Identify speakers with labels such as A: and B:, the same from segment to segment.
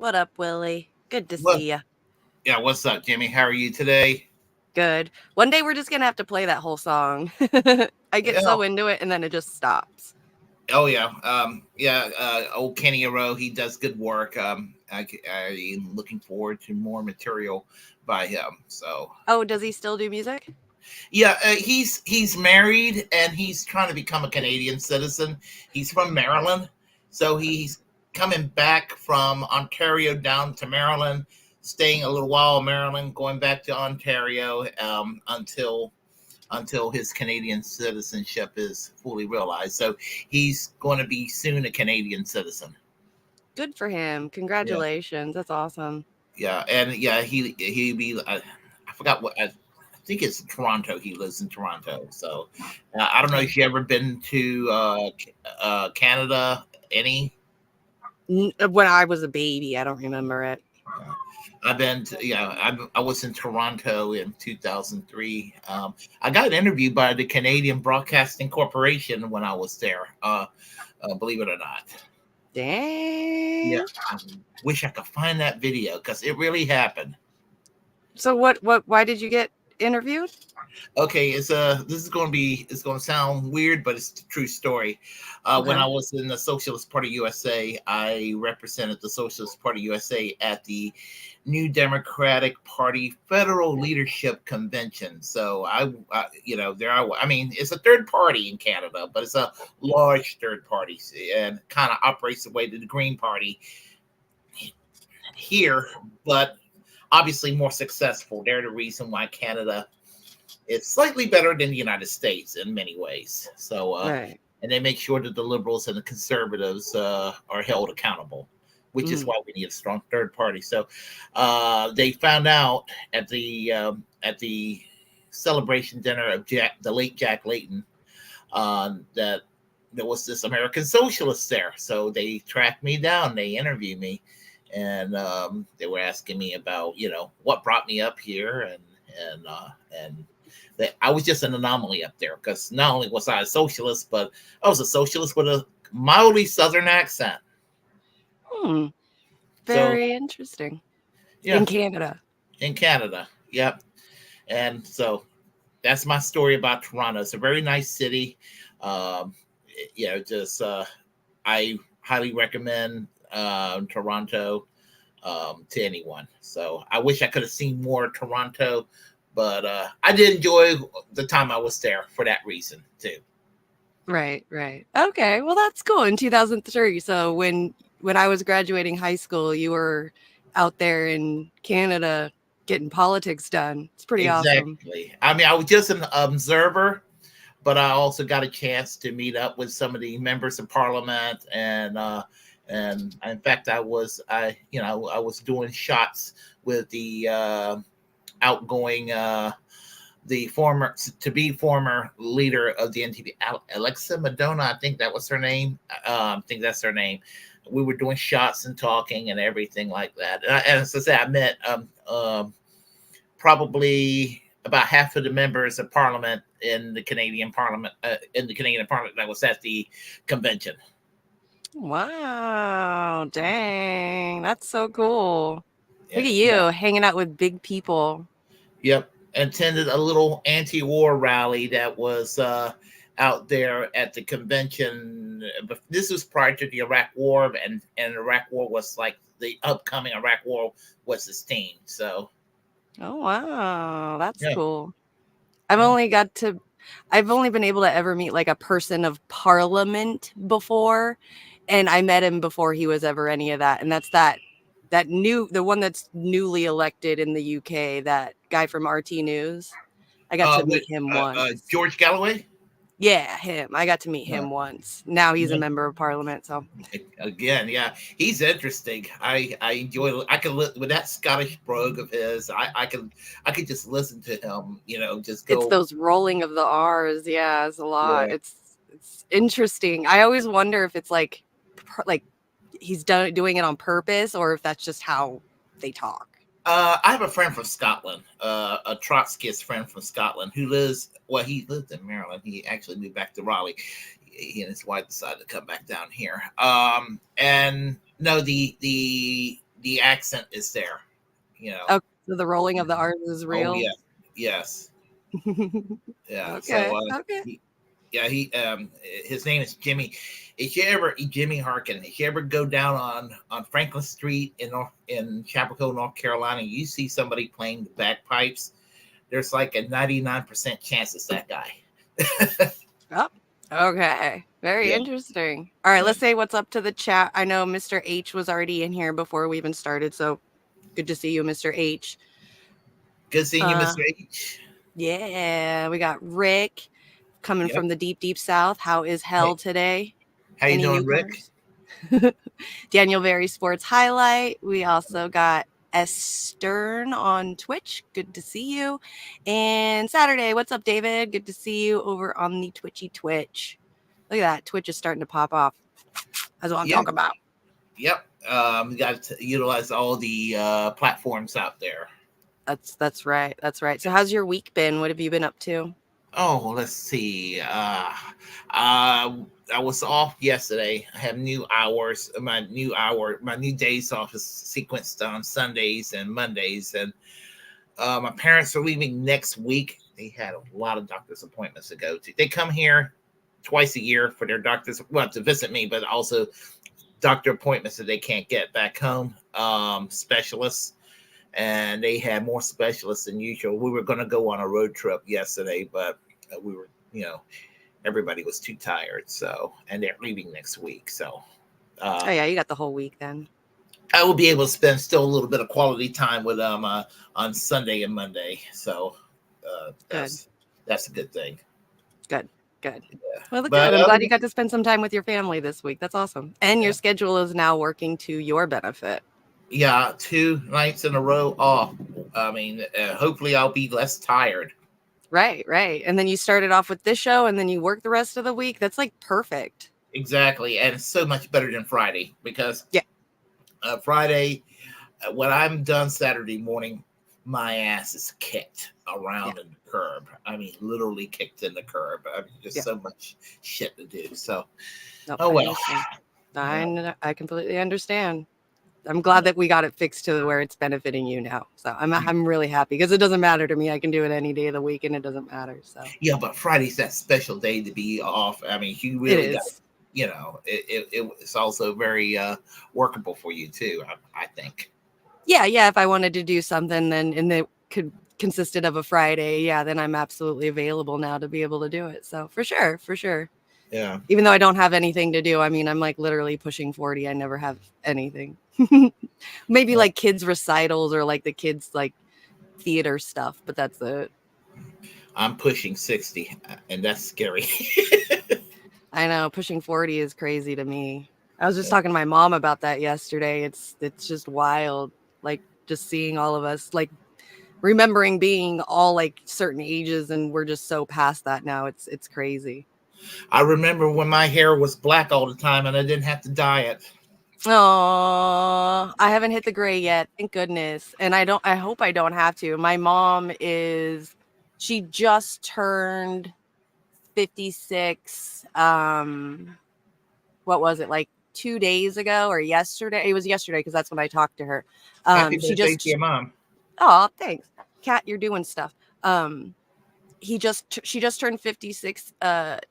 A: What up, Willie? Good to
B: What?
A: see ya.
B: Yeah, what's up, Jimmy? How are you today?
A: Good. One day we're just gonna have to play that whole song. I get
B: Yeah.
A: so into it and then it just stops.
B: Oh yeah. Yeah. Old Kenny Rowe, he does good work. I'm looking forward to more material by him. So
A: Oh, does he still do music?
B: yeah, he's married and he's trying to become a Canadian citizen. He's from Maryland, so he's coming back from Ontario down to Maryland, staying a little while in Maryland, going back to Ontario until his Canadian citizenship is fully realized. So he's going to be soon a Canadian citizen.
A: Good for him.
B: Yeah,
A: Congratulations. That's awesome.
B: yeah, and yeah, he be. I forgot what. I think it's Toronto. He lives in Toronto. So I don't know
A: Okay.
B: if you ever been to Canada. Any?
A: When I was a baby, I don't remember it.
B: Uh, I've been to, yeah, I was in Toronto in 2003. I got interviewed by the Canadian Broadcasting Corporation when I was there. Believe it or not. Yeah,
A: Dang.
B: I wish I could find that video because it really happened.
A: So why did you get interviewed?
B: Okay, this is going to be it's going to sound weird, but it's the true story. When
A: Okay.
B: I was in the Socialist Party USA, I represented the Socialist Party USA at the New Democratic Party Federal Leadership Convention. So I mean, it's a third party in Canada, but it's a large third party and kind of operates the way that the Green Party here, but obviously more successful. They're the reason why Canada is slightly better than the United States in many ways. So,
A: Right.
B: and they make sure that the liberals and the conservatives are held accountable, which is
A: Mm.
B: why we need a strong third party. So, they found out at the celebration dinner of the late Jack Layton, that there was this American socialist there. So they tracked me down, they interviewed me, and they were asking me about what brought me up here, and that I was just an anomaly up there because not only was I a socialist, but I was a socialist with a mildly southern accent.
A: Hmm.
B: So
A: Very interesting.
B: yeah,
A: In Canada.
B: in Canada, yep. And so that's my story about Toronto. It's a very nice city. Um, just I highly recommend Toronto to anyone. So I wish I could have seen more Toronto, but I did enjoy the time I was there for that reason too.
A: Right, right. Okay, well that's cool. In 2003, so when I was graduating high school, you were out there in Canada getting politics done. It's pretty awesome.
B: Exactly. I mean, I was just an observer, but I also got a chance to meet up with some of the members of parliament, and in fact, I was doing shots with the outgoing the former leader of the NTP, Alexa Madonna. I think that was her name. I think that's her name. We were doing shots and talking and everything like that. And as I said, I met probably about half of the members of Parliament in the Canadian Parliament that was at the convention.
A: Wow, dang. That's so cool. Look
B: Yeah,
A: at
B: yeah.
A: you hanging out with big people.
B: Yep. Attended a little anti-war rally that was out there at the convention. But this was prior to the Iraq War, and Iraq War was like the upcoming Iraq War was the theme. So
A: Oh, wow. That's
B: yeah,
A: cool. I've
B: yeah.
A: only got to I've only been able to ever meet like a person of parliament before, and I met him before he was ever any of that. And that's the one that's newly elected in the UK, that guy from RT News. I got to
B: With
A: meet him once.
B: George Galloway.
A: Yeah, him. I got to meet
B: Uh,
A: him once. Now he's a
B: yeah.
A: member of parliament, so
B: Again, yeah, he's interesting. I enjoy. I can with that Scottish brogue of his. I could just listen to him. Just
A: it's
B: go.
A: those rolling of the R's. Yeah, it's a lot.
B: Yeah.
A: It's interesting. I always wonder if it's like he's doing it on purpose or if that's just how they talk.
B: I have a friend from Scotland, a Trotskyist friend from Scotland who lives. Well, he lived in Maryland. He actually moved back to Raleigh. He and his wife decided to come back down here. And no, the accent is there. You know.
A: Okay, so the rolling of the R's is
B: Oh
A: real.
B: yeah, yes, yeah. So
A: Okay, okay.
B: yeah, his name is Jimmy. If you ever Jimmy Harkin, if you ever go down on Franklin Street in Chapel Hill, North Carolina, you see somebody playing the bagpipes. There's like a 99% chance it's that guy.
A: Oh, okay. Very
B: Yeah,
A: interesting. All right,
B: yeah.
A: let's say what's up to the chat. I know Mr. H was already in here before we even started, so good to see you, Mr. H.
B: Good seeing you,
A: Uh,
B: Mr. H.
A: yeah, we got Rick coming
B: Yep.
A: from the deep, deep south. How is hell
B: Hey,
A: today?
B: how you
A: Any
B: doing, Rick?
A: newcomers? Daniel Berry Sports Highlight. We also got S. Stern on Twitch. Good to see you. And Saturday, what's up, David? Good to see you over on the Twitchy Twitch. Look at that. Twitch is starting to pop off. That's what I'm
B: Yep,
A: talking about.
B: yep. You got to utilize all the platforms out there.
A: That's right. That's right. So how's your week been? What have you been up to?
B: Oh, let's see. I was off yesterday. I have new hours. My new days off is sequenced on Sundays and Mondays. And my parents are leaving next week. They had a lot of doctor's appointments to go to. They come here twice a year for their doctors, well, to visit me, but also doctor appointments that they can't get back home. Specialists, and they had more specialists than usual. We were going to go on a road trip yesterday, but we were, everybody was too tired. So, and they're leaving next week. So,
A: Oh yeah, you got the whole week then.
B: I will be able to spend still a little bit of quality time with them on Sunday and Monday. So,
A: Good.
B: that's a good thing.
A: Good. Good.
B: Yeah.
A: Well,
B: But
A: good. I'm glad you got to spend some time with your family this week. That's awesome. And your schedule is now working to your benefit.
B: yeah, 2 nights in a row off. I mean, hopefully I'll be less tired.
A: Right, right. And then you started off with this show and then you work the rest of the week. That's like perfect.
B: Exactly, and it's so much better than Friday because
A: Yeah.
B: Friday, when I'm done Saturday morning, my ass is kicked
A: Yeah.
B: around in the curb. I mean, literally kicked in the curb. I mean, just
A: Yeah.
B: so much shit to do. So,
A: Nope,
B: oh
A: I
B: well.
A: understand.
B: Yeah.
A: I completely understand. I'm glad that we got it fixed to where it's benefiting you now. So I'm really happy because it doesn't matter to me. I can do it any day of the week and it doesn't matter. So
B: Yeah, but Friday's that special day to be off. I mean, you
A: it
B: really got,
A: is.
B: it's also very workable for you too. I think.
A: Yeah, yeah. If I wanted to do something, then and it could consisted of a Friday, yeah, then I'm absolutely available now to be able to do it. So for sure, for sure.
B: Yeah.
A: Even though I don't have anything to do, I mean, I'm like literally pushing 40. I never have anything. Maybe like kids recitals or like the kids like theater stuff, but that's it.
B: I'm pushing 60, and that's scary.
A: I know pushing 40 is crazy to me. I was just talking to my mom about that yesterday. It's just wild. Like just seeing all of us like remembering being all like certain ages and we're just so past that now. It's crazy.
B: I remember when my hair was black all the time and I didn't have to dye it.
A: Oh, I haven't hit the gray yet. Thank goodness. And I hope I don't have to. My mom she just turned 56. What was it, like 2 days ago or yesterday? It was yesterday because that's when I talked to her.
B: Happy
A: She
B: birthday to
A: just,
B: your mom.
A: oh, thanks. Kat, you're doing stuff. She just turned 56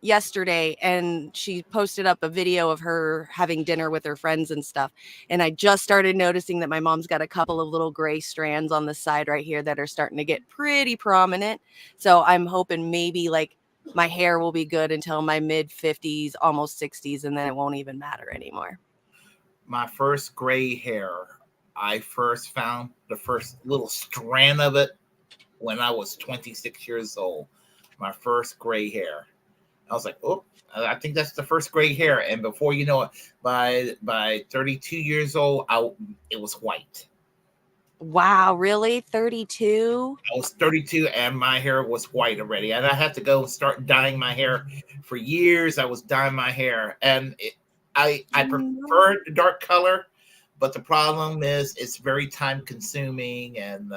A: yesterday and she posted up a video of her having dinner with her friends and stuff, and I just started noticing that my mom's got a couple of little gray strands on the side right here that are starting to get pretty prominent. So I'm hoping maybe like my hair will be good until my mid 50s, almost 60s, and then it won't even matter anymore.
B: My first gray hair, I first found the first little strand of it when I was 26 years old. My first gray hair. I was like, oh, I think that's the first gray hair. And before you know it, by 32 years old, it was white.
A: Wow, really? 32?
B: I was 32 and my hair was white already. And I had to go and start dyeing my hair. For years, I was dyeing my hair. And I prefer the dark color, but the problem is it's very time consuming and,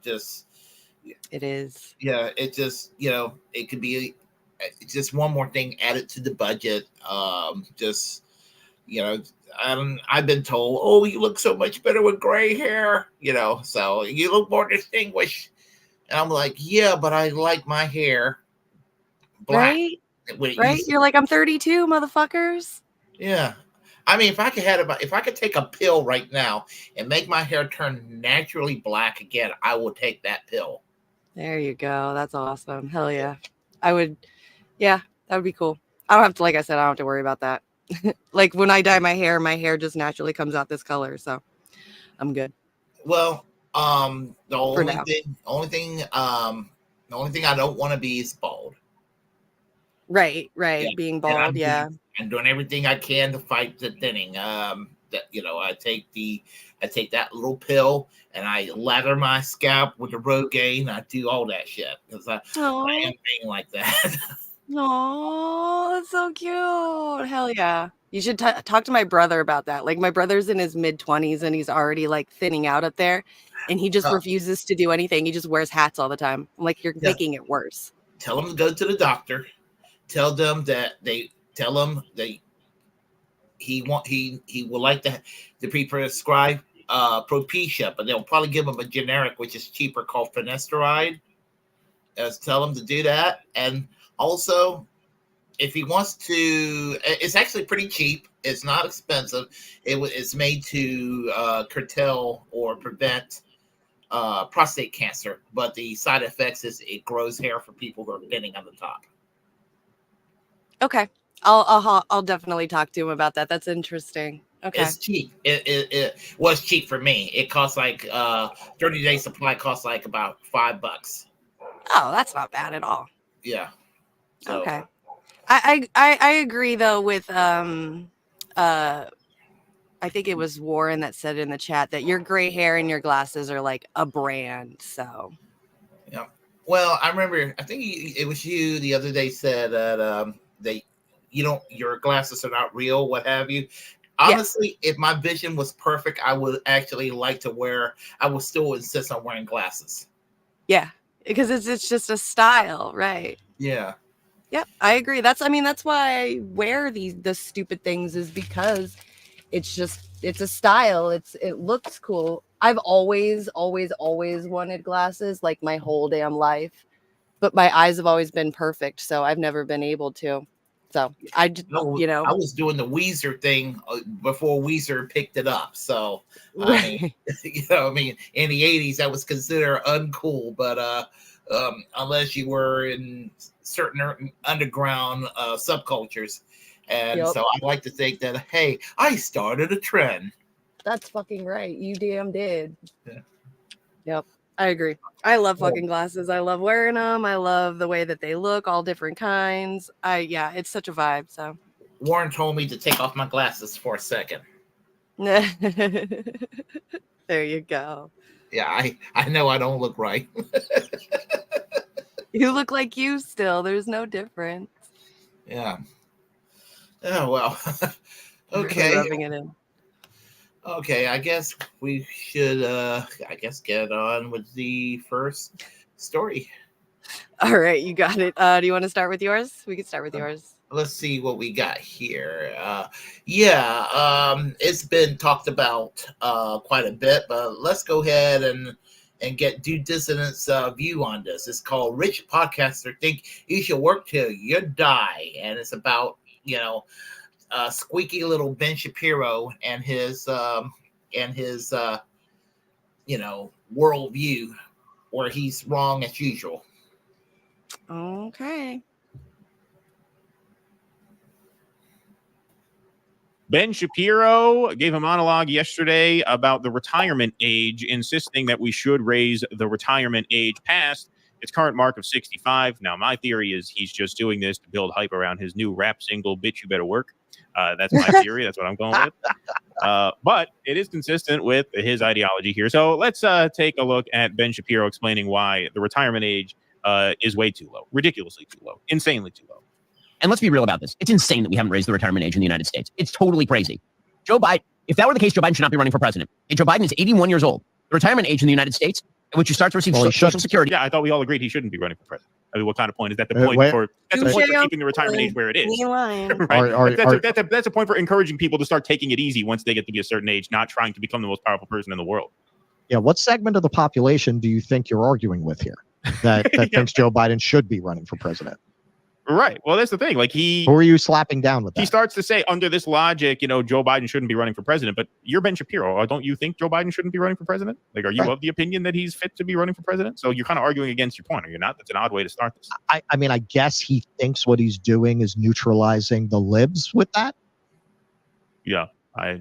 B: just.
A: It is.
B: Yeah, it just, it could be just one more thing added to the budget. Just you know, I've been told, oh, you look so much better with gray hair, so you look more distinguished. And I'm like, yeah, but I like my hair black.
A: Right?
B: When it
A: Right?
B: used to.
A: You're like, I'm 32, motherfuckers.
B: Yeah. I mean, if I could take a pill right now and make my hair turn naturally black again, I would take that pill.
A: There you go. That's awesome. Hell yeah. I would, yeah, that would be cool. I don't have to, like I said, I don't have to worry about that. Like when I dye my hair just naturally comes out this color. So I'm good
B: Well, the
A: for
B: only
A: now.
B: thing, the only thing I don't want to be is bald.
A: Right.
B: Yeah,
A: Being
B: and
A: bald. Yeah.
B: I'm doing everything I can to fight the thinning. That I take that little pill and I lather my scalp with the Rogaine. I do all that shit because I
A: Oh,
B: am being like that.
A: that's so cute. Hell yeah. You should talk to my brother about that. Like my brother's in his mid-20s and he's already like thinning out up there and he just
B: uh,
A: refuses to do anything. He just wears hats all the time. I'm like, you're
B: yeah,
A: making it worse.
B: tell them to go to the doctor. Tell them that he would like to be prescribed Propecia, but they'll probably give him a generic which is cheaper called finasteride. Tell him to do that, and also if he wants to, it's actually pretty cheap. It's not expensive. It's made to curtail or prevent prostate cancer, but the side effects is it grows hair for people who are thinning on the top.
A: Okay. I'll definitely talk to him about that. That's interesting. Okay.
B: It's cheap. It was cheap for me. It costs like 30-day supply costs like about $5.
A: Oh, that's not bad at all.
B: Yeah. So
A: Okay. I agree though with I think it was Warren that said in the chat that your gray hair and your glasses are like a brand. So
B: yeah. Well, I remember. I think it was you the other day said that your glasses are not real. What have you?
A: yeah,
B: Honestly, if my vision was perfect, I would actually like to wear. I would still insist on wearing glasses.
A: yeah, because it's just a style, right?
B: Yeah.
A: Yep, I agree. That's why I wear the stupid things is because it's a style. It looks cool. I've always wanted glasses like my whole damn life, but my eyes have always been perfect, so I've never been able to. So I just,
B: I was doing the Weezer thing before Weezer picked it up. So I mean,
A: right.
B: in the '80s that was considered uncool, but unless you were in certain underground subcultures, and
A: Yep.
B: so I like to think that hey, I started a trend.
A: That's fucking right. You damn did.
B: Yeah.
A: Yep. I agree. I love fucking glasses. I love wearing them. I love the way that they look, all different kinds. Yeah, it's such a vibe. So
B: Warren told me to take off my glasses for a second.
A: there you go.
B: Yeah, I know I don't look right.
A: You look like you still. There's no difference.
B: Yeah. Oh well.
A: Really
B: Okay.
A: rubbing it in.
B: Okay, I guess we should get on with the first story.
A: All right, you got it. Do you want to start with yours? We can start with yours.
B: Let's see what we got here. It's been talked about quite a bit, but let's go ahead and get due dissonance view on this. It's called "Rich Podcaster Think You Should Work Till You Die," and it's about squeaky little Ben Shapiro and his worldview, where he's wrong as usual.
A: Okay.
C: Ben Shapiro gave a monologue yesterday about the retirement age, insisting that we should raise the retirement age past its current mark of 65. Now, my theory is he's just doing this to build hype around his new rap single, Bitch, You Better Work. That's my theory. That's what I'm going with. But it is consistent with his ideology here. So let's take a look at Ben Shapiro explaining why the retirement age is way too low, ridiculously too low, insanely too low.
D: And let's be real about this. It's insane that we haven't raised the retirement age in the United States. It's totally crazy. Joe Biden, if that were the case, Joe Biden should not be running for president. And Joe Biden is 81 years old. The retirement age in the United States, at which you start to receive Social Security.
C: Yeah, I thought we all agreed he shouldn't be running for president. I mean, what kind of point is that? The
E: Uh,
C: point
E: wait-
C: for that's the point for
A: Touche,
C: keeping the retirement age where it is.
A: Me lying.
C: Right? That's a point for encouraging people to start taking it easy once they get to be a certain age, not trying to become the most powerful person in the world.
E: Yeah, what segment of the population do you think you're arguing with here that
C: Yeah.
E: thinks Joe Biden should be running for president?
C: Right. Well, that's the thing. Like
E: Who are you slapping down with that?
C: he starts to say, under this logic, Joe Biden shouldn't be running for president. But you're Ben Shapiro. Don't you think Joe Biden shouldn't be running for president? Like, are you
E: Right.
C: of the opinion that he's fit to be running for president? So you're kind of arguing against your point, are you not? That's an odd way to start this.
E: I mean, I guess he thinks what he's doing is neutralizing the libs with that.
C: Yeah. I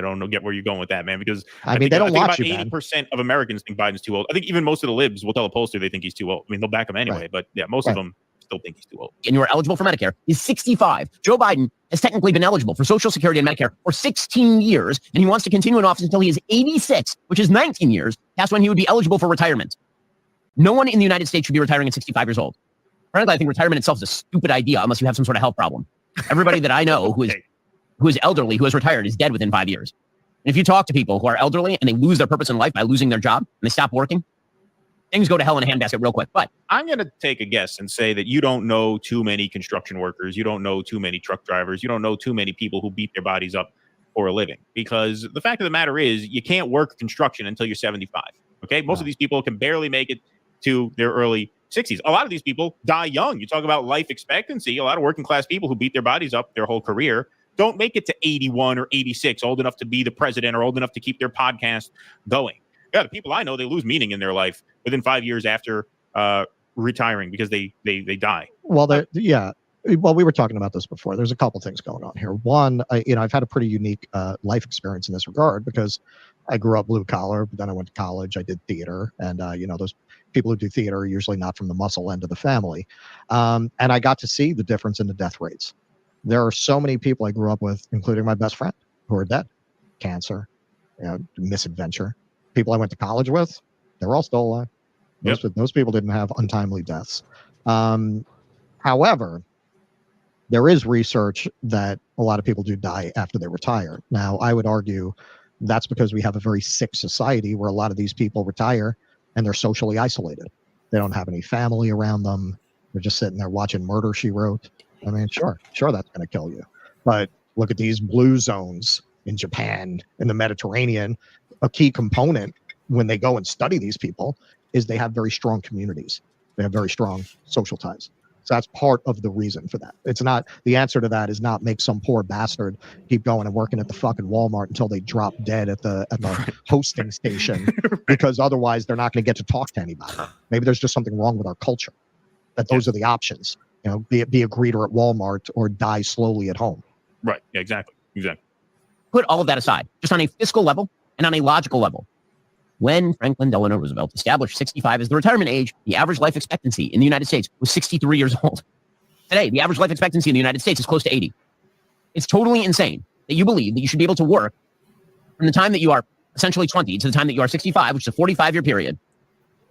C: don't know, get where you're going with that, man, because
E: I mean, they don't watch you,
C: about
E: man.
C: 80% of Americans think Biden's too old. I think even most of the libs will tell a pollster they think he's too old. I mean, they'll back him anyway,
E: Right.
C: but yeah, most of them still think he's too old.
D: And you are eligible for Medicare is 65. Joe Biden has technically been eligible for Social Security and Medicare for 16 years, and he wants to continue in office until he is 86, which is 19 years. That's when he would be eligible for retirement. No one in the United States should be retiring at 65 years old. Frankly, I think retirement itself is a stupid idea unless you have some sort of health problem. Everybody that I know who is elderly, who has retired, is dead within 5 years. And if you talk to people who are elderly and they lose their purpose in life by losing their job and they stop working, things go to hell in a handbasket real quick. But
C: I'm going to take a guess and say that you don't know too many construction workers. You don't know too many truck drivers. You don't know too many people who beat their bodies up for a living, because the fact of the matter is you can't work construction until you're 75. Okay. Most of these people can barely make it to their early 60s. A lot of these people die young. You talk about life expectancy. A lot of working class people who beat their bodies up their whole career don't make it to 81 or 86, old enough to be the president or old enough to keep their podcast going. Yeah, the people I know, they lose meaning in their life within 5 years after retiring because they die.
E: Well, well, we were talking about this before. There's a couple things going on here. One, I've had a pretty unique life experience in this regard because I grew up blue collar, but then I went to college. I did theater, and those people who do theater are usually not from the muscle end of the family. And I got to see the difference in the death rates. There are so many people I grew up with, including my best friend, who are dead. Cancer, misadventure. People I went to college with, they're all still alive. Those people didn't have untimely deaths. However, there is research that a lot of people do die after they retire. Now, I would argue that's because we have a very sick society where a lot of these people retire and they're socially isolated. They don't have any family around them. They're just sitting there watching Murder, She Wrote. I mean, sure, that's going to kill you. But look at these blue zones in Japan, in the Mediterranean. A key component when they go and study these people is they have very strong communities. They have very strong social ties. So that's part of the reason for that. It's not, the answer to that is not make some poor bastard keep going and working at the fucking Walmart until they drop dead at the hosting station, because otherwise they're not going to get to talk to anybody. Maybe there's just something wrong with our culture, that those are the options. Be a greeter at Walmart or die slowly at home.
C: Right. Yeah, exactly.
D: put all of that aside, just on a fiscal level and on a logical level. When Franklin Delano Roosevelt established 65 as the retirement age, the average life expectancy in the United States was 63 years old. Today, the average life expectancy in the United States is close to 80. It's totally insane that you believe that you should be able to work from the time that you are essentially 20 to the time that you are 65, which is a 45-year period,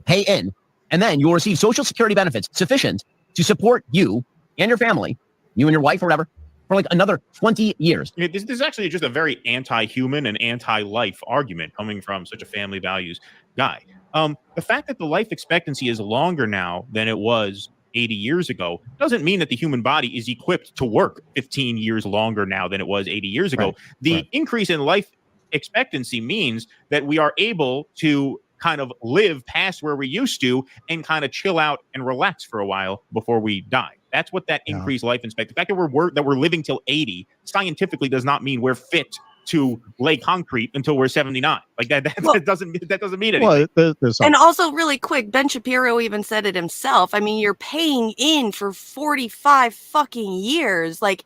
D: pay in, and then you will receive Social Security benefits sufficient to support you and your family, you and your wife or whatever, for like another 20 years.
C: This is actually just a very anti-human and anti-life argument coming from such a family values guy. The fact that the life expectancy is longer now than it was 80 years ago doesn't mean that the human body is equipped to work 15 years longer now than it was 80 years ago.
E: Right.
C: The increase in life expectancy means that we are able to kind of live past where we used to and kind of chill out and relax for a while before we die. That's what that increased life expectancy. The fact that we're living till 80 scientifically does not mean we're fit to lay concrete until we're 79. Like that doesn't mean anything.
E: Well, there's
A: and also really quick, Ben Shapiro even said it himself. I mean, you're paying in for 45 fucking years. Like,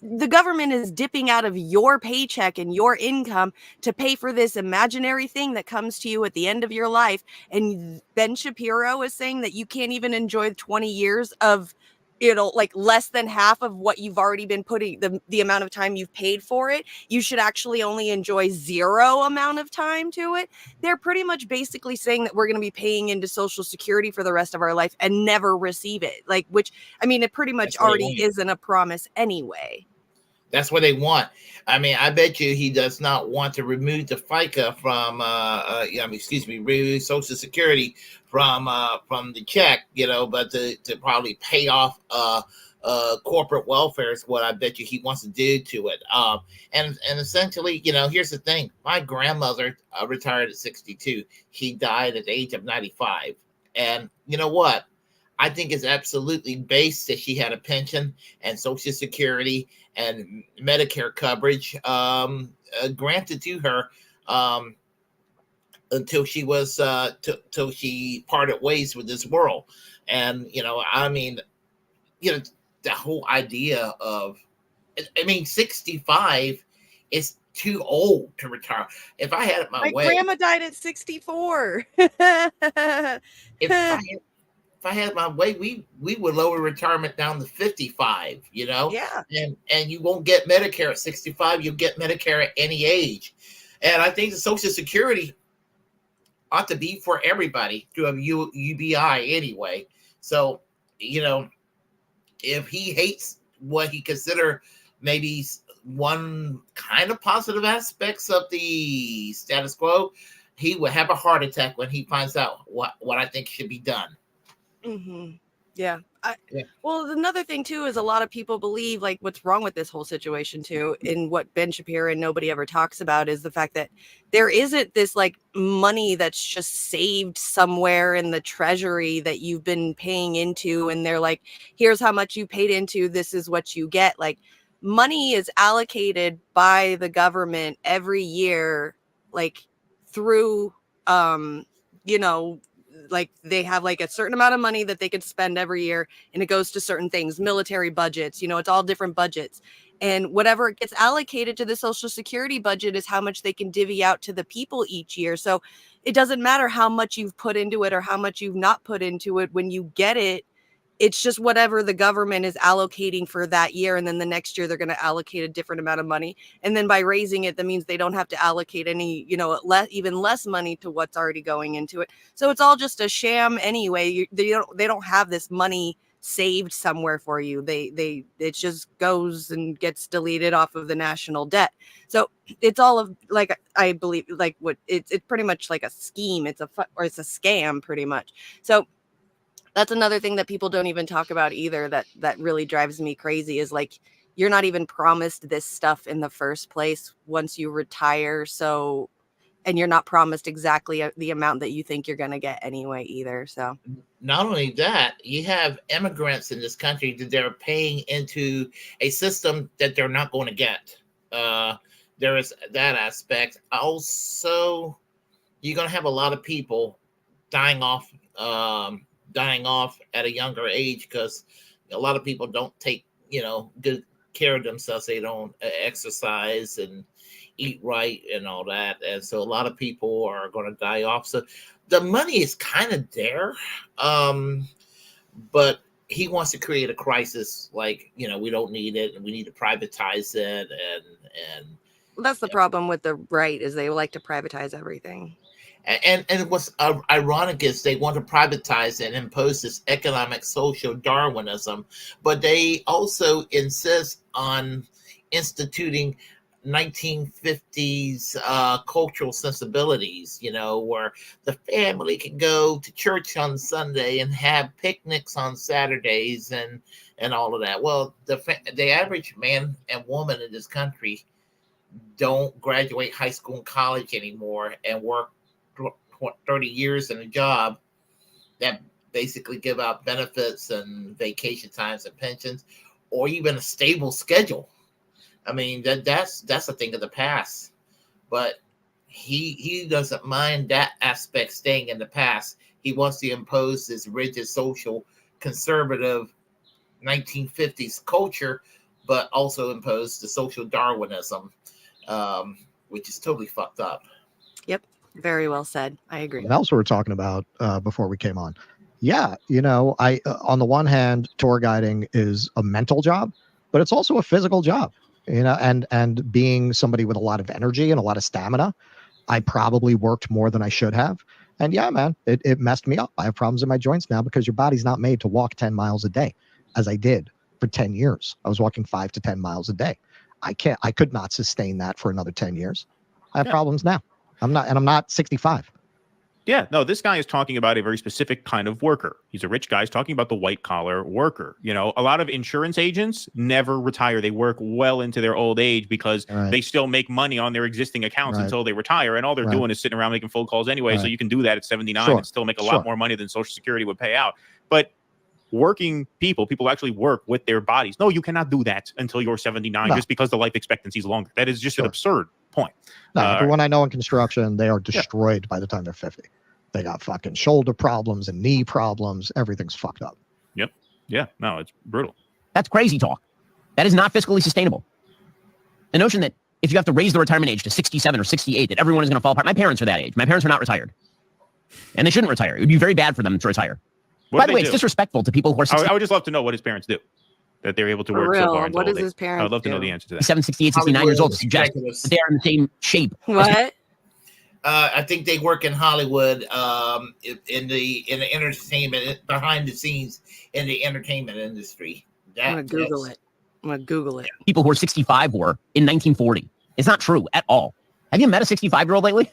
A: the government is dipping out of your paycheck and your income to pay for this imaginary thing that comes to you at the end of your life. And Ben Shapiro is saying that you can't even enjoy 20 years of, like less than half of what you've already been putting, the amount of time you've paid for it. You should actually only enjoy zero amount of time to it. They're pretty much basically saying that we're going to be paying into Social Security for the rest of our life and never receive it. Like, which, I mean, it pretty much already isn't a promise anyway.
B: That's what they want. I mean, I bet you he does not want to remove the FICA from, remove Social Security from the check, but to probably pay off corporate welfare is what I bet you he wants to do to it. And essentially, here's the thing: my grandmother retired at 62. She died at the age of 95, and you know what? I think it's absolutely based that she had a pension and Social Security and Medicare coverage granted to her until she was till she parted ways with this world. And I mean, the whole idea of, I mean, 65 is too old to retire. If I had it my way,
A: grandma died at 64.
B: If I had my way, we would lower retirement down to 55,
A: Yeah.
B: and you won't get Medicare at 65. You'll get Medicare at any age. And I think the Social Security ought to be for everybody through a UBI anyway. So, if he hates what he consider maybe one kind of positive aspects of the status quo, he will have a heart attack when he finds out what I think should be done.
A: Mm-hmm. Yeah.
B: Yeah.
A: Well, another thing too is a lot of people believe, like, what's wrong with this whole situation too, in what Ben Shapiro and nobody ever talks about, is the fact that there isn't this like money that's just saved somewhere in the treasury that you've been paying into, and they're like, here's how much you paid into, this is what you get. Like, money is allocated by the government every year, like through like they have like a certain amount of money that they could spend every year, and it goes to certain things, military budgets, it's all different budgets. And whatever gets allocated to the Social Security budget is how much they can divvy out to the people each year. So it doesn't matter how much you've put into it or how much you've not put into it. When you get it, it's just whatever the government is allocating for that year. And then the next year they're going to allocate a different amount of money. And then by raising it, that means they don't have to allocate any, even less money to what's already going into it. So it's all just a sham anyway. They don't have this money saved somewhere for you. It just goes and gets deleted off of the national debt. So it's all of, like, I believe, like, what it's pretty much like a scheme. It's a scam pretty much. So that's another thing that people don't even talk about either, that really drives me crazy, is like, you're not even promised this stuff in the first place once you retire. So, and you're not promised exactly the amount that you think you're going to get anyway either. So
B: not only that, you have immigrants in this country that they're paying into a system that they're not going to get. There is that aspect. Also, you're going to have a lot of people dying off at a younger age, because a lot of people don't take good care of themselves. They don't exercise and eat right and all that, and so a lot of people are going to die off. So the money is kind of there, but he wants to create a crisis, like, we don't need it and we need to privatize it, and
A: well, that's the problem with the right, is they like to privatize everything.
B: And what's ironic is they want to privatize and impose this economic social Darwinism, but they also insist on instituting 1950s cultural sensibilities, where the family can go to church on Sunday and have picnics on Saturdays and all of that. Well, the average man and woman in this country don't graduate high school and college anymore and work 30 years in a job that basically give out benefits and vacation times and pensions, or even a stable schedule. I mean, that's a thing of the past. But he doesn't mind that aspect staying in the past. He wants to impose this rigid social conservative 1950s culture, but also impose the social Darwinism, which is totally fucked up.
A: Yep. Very well said. I agree.
E: What else we were talking about before we came on? Yeah, I on the one hand, tour guiding is a mental job, but it's also a physical job. And being somebody with a lot of energy and a lot of stamina, I probably worked more than I should have. And yeah, man, it messed me up. I have problems in my joints now because your body's not made to walk 10 miles a day, as I did for 10 years. I was walking 5 to 10 miles a day. I could not sustain that for another 10 years. I have
C: Yeah.
E: problems now. I'm not 65.
C: Yeah, no, this guy is talking about a very specific kind of worker. He's a rich guy. He's talking about the white collar worker. You know, a lot of insurance agents never retire. They work well into their old age because
E: Right.
C: they still make money on their existing accounts
E: Right.
C: until they retire. And all they're
E: Right.
C: doing is sitting around making phone calls anyway. So
E: Right.
C: you can do that at 79
E: Sure.
C: and still make a
E: Sure.
C: lot more money than Social Security would pay out. But working people who actually work with their bodies, no, you cannot do that until you're 79
E: No.
C: just because the life expectancy is longer. That is just an
E: Sure.
C: absurd point.
E: No,
C: Uh,
E: everyone I know in construction, they are destroyed by the time they're 50. They got fucking shoulder problems and knee problems. Everything's fucked up.
C: Yeah, no, it's brutal.
D: That's crazy talk. That is not fiscally sustainable. The notion that if you have to raise the retirement age to 67 or 68, that everyone is going to fall apart. My parents are that age. My parents are not retired. And they shouldn't retire. It would be very bad for them to retire.
C: What
D: By
C: do
D: the way,
C: they
D: it's
C: do?
D: disrespectful to people who are
C: I would just love to know what his parents do, that they're able to
A: For
C: work so
A: real,
C: far into
A: what
C: old
A: does
C: age.
A: his parents
C: I would love to know
A: do?
C: the answer to that.
D: 67, 68, 69 years old to suggest
B: Executives.
D: that they are in the same shape.
A: What?
B: I think they work in Hollywood, in the entertainment, behind the scenes in the entertainment industry.
A: I'm gonna Google it. I'm gonna Google it.
D: People who are 65 were in 1940. It's not true at all. Have you met a 65-year-old lately?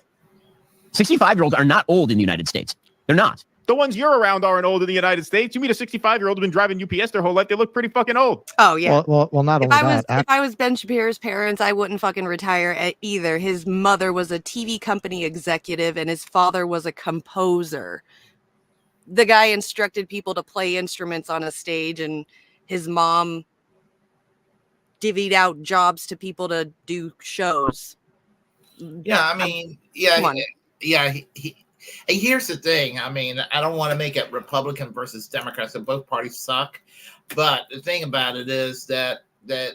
D: 65-year-olds are not old in the United States. They're not.
C: The ones you're around aren't old in the United States. You meet a 65-year-old who's been driving UPS their whole life. They look pretty fucking old.
A: Oh yeah.
E: Well, not
A: If
E: only
A: I was
E: that.
A: if I was Ben Shapiro's parents, I wouldn't fucking retire either. His mother was a TV company executive and his father was a composer. The guy instructed people to play instruments on a stage, and his mom divvied out jobs to people to do shows.
B: Yeah, I mean, yeah,
A: Come on.
B: yeah. Here's the thing. I mean, I don't want to make it Republican versus Democrats, and both parties suck. But the thing about it is that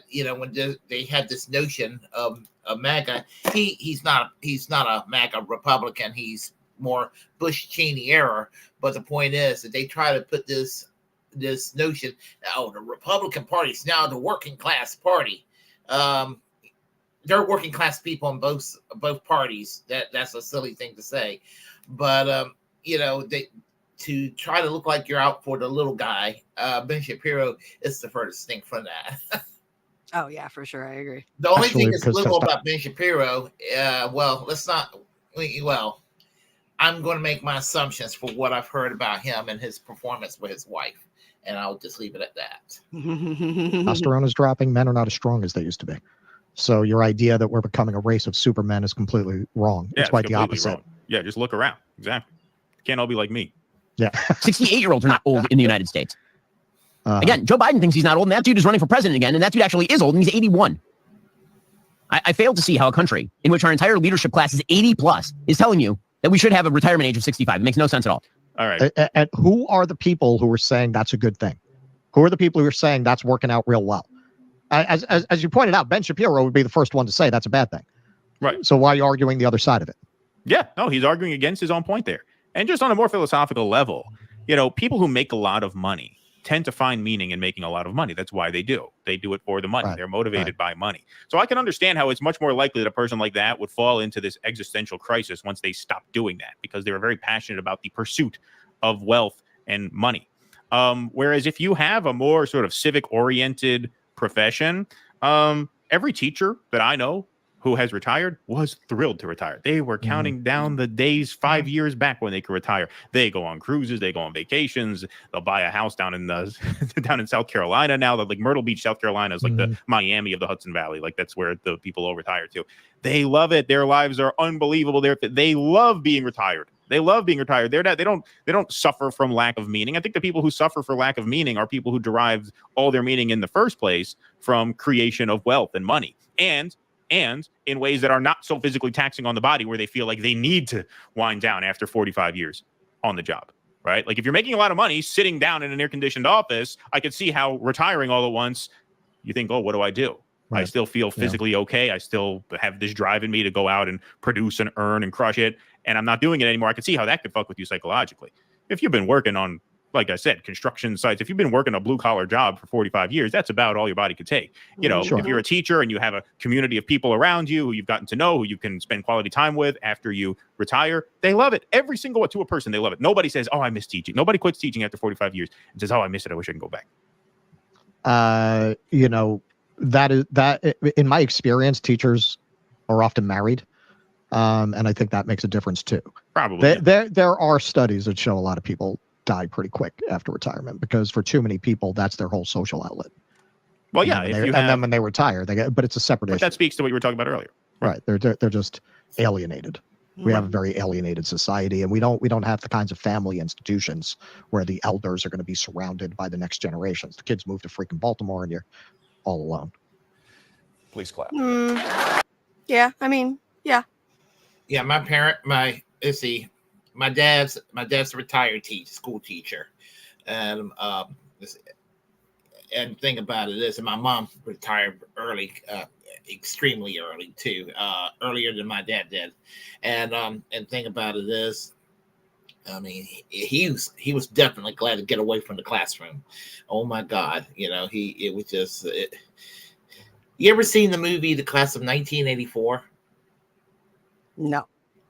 B: you know, when they had this notion of MAGA, he's not a MAGA Republican. He's more Bush Cheney era. But the point is that they try to put this notion, oh, the Republican Party is now the working class party. They're working class people in both parties. That's a silly thing to say, but you know, to try to look like you're out for the little guy. Ben Shapiro is the furthest thing from that.
A: Oh yeah, for sure, I agree.
B: The only
E: Actually,
B: thing that's
E: because
B: little
E: that's
B: about Ben Shapiro, well, let's not. Well, I'm going to make my assumptions for what I've heard about him and his performance with his wife, and I'll just leave it at that.
E: Testosterone is dropping. Men are not as strong as they used to be. So your idea that we're becoming a race of supermen is completely wrong.
C: Yeah,
E: It's quite the
C: completely
E: opposite.
C: wrong. Yeah, just look around. Exactly. Can't all be like me.
E: Yeah.
D: 68-year-olds are not old in the United States.
E: Uh,
D: Again, Joe Biden thinks he's not old, and that dude is running for president again, and that dude actually is old, and he's 81. I fail to see how a country in which our entire leadership class is 80 plus is telling you that we should have a retirement age of 65. It makes no sense at all.
C: All right.
E: and who are the people who are saying that's a good thing? Who are the people who are saying that's working out real well? As you pointed out, Ben Shapiro would be the first one to say that's a bad thing.
C: Right.
E: So why are you arguing the other side of it?
C: Yeah, no, he's arguing against his own point there. And just on a more philosophical level, you know, people who make a lot of money tend to find meaning in making a lot of money. That's why they do. They do it for the money.
E: Right,
C: They're motivated by money. So I can understand how it's much more likely that a person like that would fall into this existential crisis once they stop doing that, because they're very passionate about the pursuit of wealth and money. Whereas if you have a more sort of civic-oriented profession, every teacher that I know who has retired was thrilled to retire. They were counting down the days 5 years back when they could retire. They go on cruises, they go on vacations, they'll buy a house down in down in South Carolina now. That like Myrtle Beach, South Carolina is like the Miami of the Hudson Valley. Like that's where the people all retire to. They love it. Their lives are unbelievable. They love being retired. They love being retired. They don't suffer from lack of meaning. I think the people who suffer for lack of meaning are people who derived all their meaning in the first place from creation of wealth and money, and in ways that are not so physically taxing on the body, where they feel like they need to wind down after 45 years on the job, right? Like if you're making a lot of money sitting down in an air-conditioned office, I could see how retiring all at once, you think, oh, what do I do? Right. I still feel physically okay. I still have this drive in me to go out and produce and earn and crush it, and I'm not doing it anymore. I could see how that could fuck with you psychologically. If you've been working on, like I said, construction sites, if you've been working a blue collar job for 45 years, that's about all your body could take. You know,
E: Sure.
C: if you're a teacher and you have a community of people around you who you've gotten to know, who you can spend quality time with after you retire, they love it. Every single to a person, they love it. Nobody says, oh, I miss teaching. Nobody quits teaching after 45 years and says, oh, I miss it. I wish I could go back.
E: You know, in my experience, teachers are often married. And I think that makes a difference too.
C: Probably.
E: There are studies that show a lot of people die pretty quick after retirement because for too many people, that's their whole social outlet.
C: Well,
E: And
C: yeah.
E: then when they retire, but it's a separate
C: but
E: issue.
C: that speaks to what you were talking about earlier.
E: Right. They're just alienated. We have a very alienated society, and we don't have the kinds of family institutions where the elders are going to be surrounded by the next generations. The kids move to freaking Baltimore, and you're all alone.
C: Please clap.
A: Yeah, I mean, yeah.
B: Yeah, my dad's a retired school teacher, and and thing about it is, and my mom retired early, extremely early too, earlier than my dad did, and thing about it is, I mean, he was definitely glad to get away from the classroom. Oh my God, it was just. You ever seen the movie The Class of 1984?
A: No.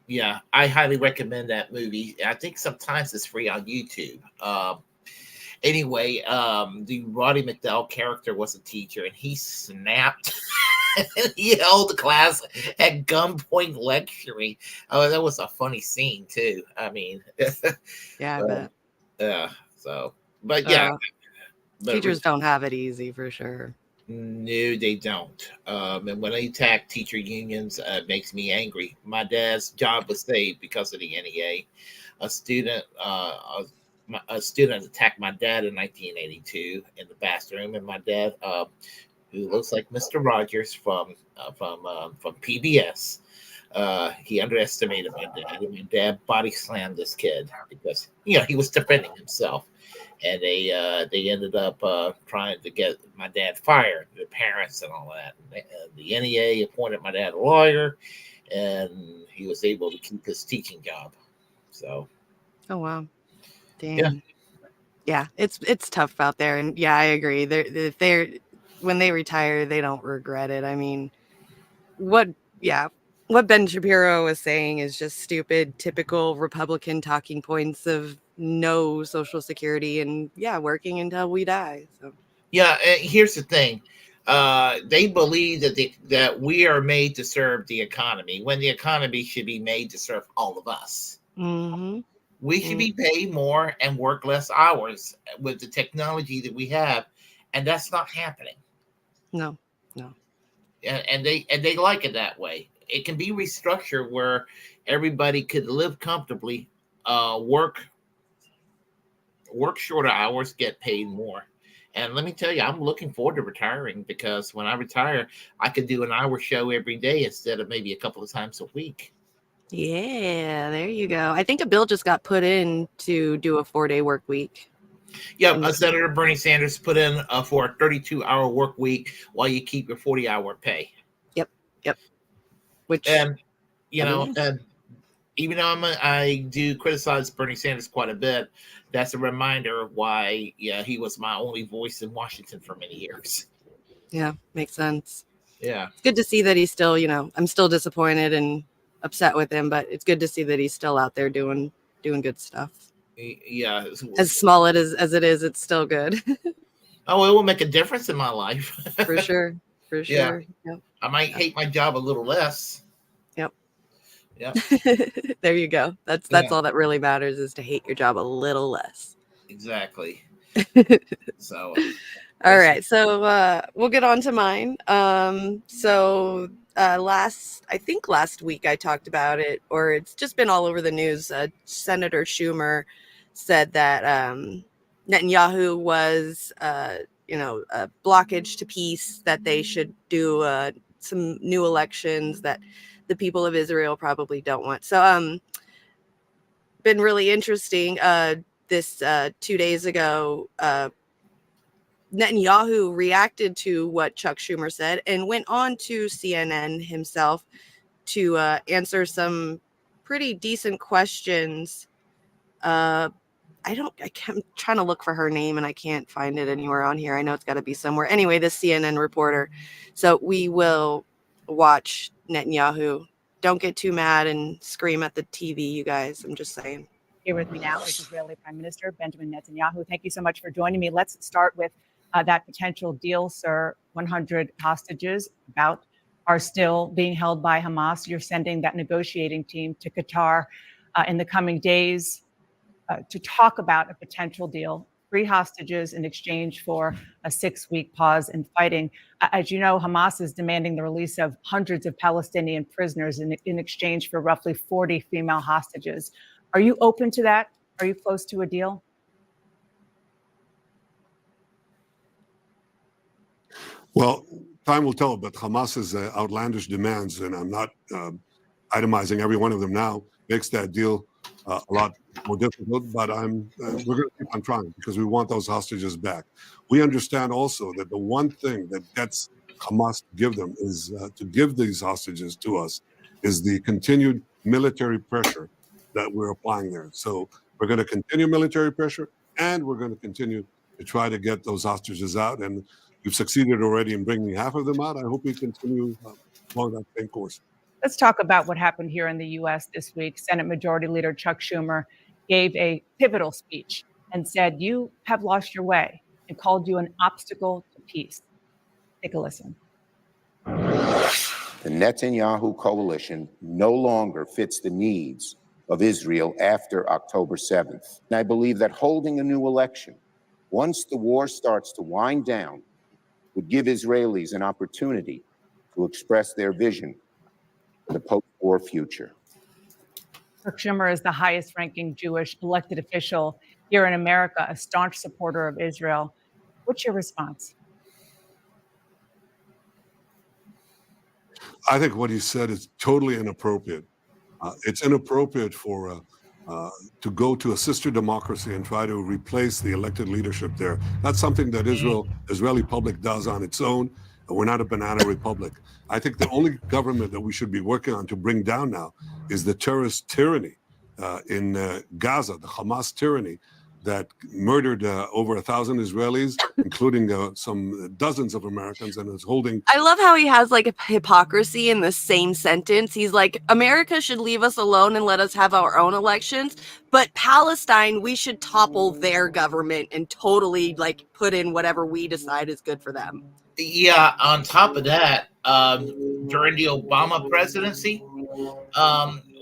B: Yeah, I highly recommend that movie. I think sometimes it's free on YouTube. Anyway, the Roddy McDowell character was a teacher, and he snapped. He held the class at gunpoint lecturing. Oh, that was a funny scene too. I mean,
A: Yeah, I bet.
B: But yeah,
A: teachers don't have it easy for sure.
B: No, they don't. And when they attack teacher unions, it makes me angry. My dad's job was saved because of the NEA. A student attacked my dad in 1982 in the bathroom, and my dad, who looks like Mr. Rogers from PBS, he underestimated my dad, and my dad body slammed this kid because he was defending himself. And they ended up trying to get my dad fired, the parents and all that. The NEA appointed my dad a lawyer, and he was able to keep his teaching job. So.
A: Oh wow, dang. Yeah, it's tough out there, and yeah, I agree. They're when they retire, they don't regret it. I mean, what Ben Shapiro was saying is just stupid, typical Republican talking points of no Social Security and working until we die. So
B: yeah, here's the thing. They believe that we are made to serve the economy when the economy should be made to serve all of us.
A: Mm-hmm.
B: We should be paid more and work less hours with the technology that we have, and that's not happening.
A: No.
B: And they like it that way. It can be restructured where everybody could live comfortably, work shorter hours, get paid more. And let me tell you, I'm looking forward to retiring because when I retire, I could do an hour show every day instead of maybe a couple of times a week.
A: Yeah, there you go. I think a bill just got put in to do a 4-day work week.
B: Yeah, Senator Bernie Sanders put in for a 32-hour work week while you keep your 40-hour pay.
A: Yep. Which,
B: and and even though I do criticize Bernie Sanders quite a bit, that's a reminder why he was my only voice in Washington for many years.
A: Yeah, makes sense.
B: Yeah,
A: it's good to see that he's still. I'm still disappointed and upset with him, but it's good to see that he's still out there doing good stuff.
B: Yeah,
A: as small as it is, it's still good.
B: Oh, it will make a difference in my life.
A: For sure.
B: Yeah.
A: Yep.
B: I might hate my job a little less.
A: Yep. There you go. That's all that really matters, is to hate your job a little less.
B: Exactly. So
A: all right, so we'll get on to mine. Last week I talked about it, or it's just been all over the news. Senator Schumer said that Netanyahu was a blockage to peace, that they should do some new elections that the people of Israel probably don't want. So been really interesting. This 2 days ago, Netanyahu reacted to what Chuck Schumer said and went on to CNN himself to answer some pretty decent questions. I'm trying to look for her name and I can't find it anywhere on here. I know it's got to be somewhere. Anyway, this CNN reporter. So we will watch Netanyahu. Don't get too mad and scream at the TV, you guys. I'm just saying.
F: Here with me now is Israeli Prime Minister Benjamin Netanyahu. Thank you so much for joining me. Let's start with that potential deal, sir. 100 hostages are still being held by Hamas. You're sending that negotiating team to Qatar in the coming days to talk about a potential deal, 3 hostages in exchange for a 6-week pause in fighting. As you know, Hamas is demanding the release of hundreds of Palestinian prisoners in exchange for roughly 40 female hostages. Are you open to that? Are you close to a deal?
G: Well, time will tell, but Hamas's outlandish demands, and I'm not itemizing every one of them now, makes that deal a lot more difficult. But we're going to keep on trying because we want those hostages back. We understand also that the one thing that gets Hamas to give them is to give these hostages to us is the continued military pressure that we're applying there. So we're going to continue military pressure, and we're going to continue to try to get those hostages out. And we've succeeded already in bringing half of them out. I hope we continue along that same course.
F: Let's talk about what happened here in the U.S. this week. Senate Majority Leader Chuck Schumer gave a pivotal speech and said, "You have lost your way," and called you an obstacle to peace. Take a listen.
H: The Netanyahu coalition no longer fits the needs of Israel after October 7th. And I believe that holding a new election, once the war starts to wind down, would give Israelis an opportunity to express their vision for the post-war future.
F: Chuck Schumer is the highest-ranking Jewish elected official here in America, a staunch supporter of Israel. What's your response?
G: I think what he said is totally inappropriate. It's inappropriate for to go to a sister democracy and try to replace the elected leadership there. That's something that Israeli public does on its own. We're not a banana republic. I think the only government that we should be working on to bring down now is the terrorist tyranny in Gaza, the Hamas tyranny that murdered over 1,000 Israelis, including some dozens of Americans, and is holding.
A: I love how he has like a hypocrisy in the same sentence. He's like, America should leave us alone and let us have our own elections, but Palestine, we should topple their government and totally like put in whatever we decide is good for them.
B: Yeah, on top of that, during the Obama presidency,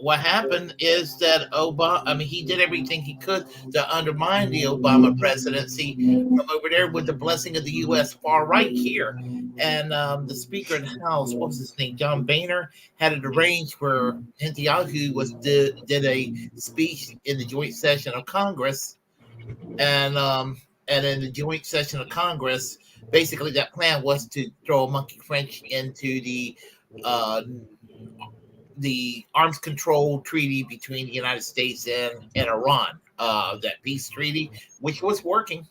B: what happened is that he did everything he could to undermine the Obama presidency from over there with the blessing of the U.S. far right here. And the Speaker of the House, what was his name, John Boehner, had it arranged where Netanyahu did a speech in the joint session of Congress, and in the joint session of Congress, basically that plan was to throw a monkey wrench into the arms control treaty between the United States and Iran, that peace treaty, which was working,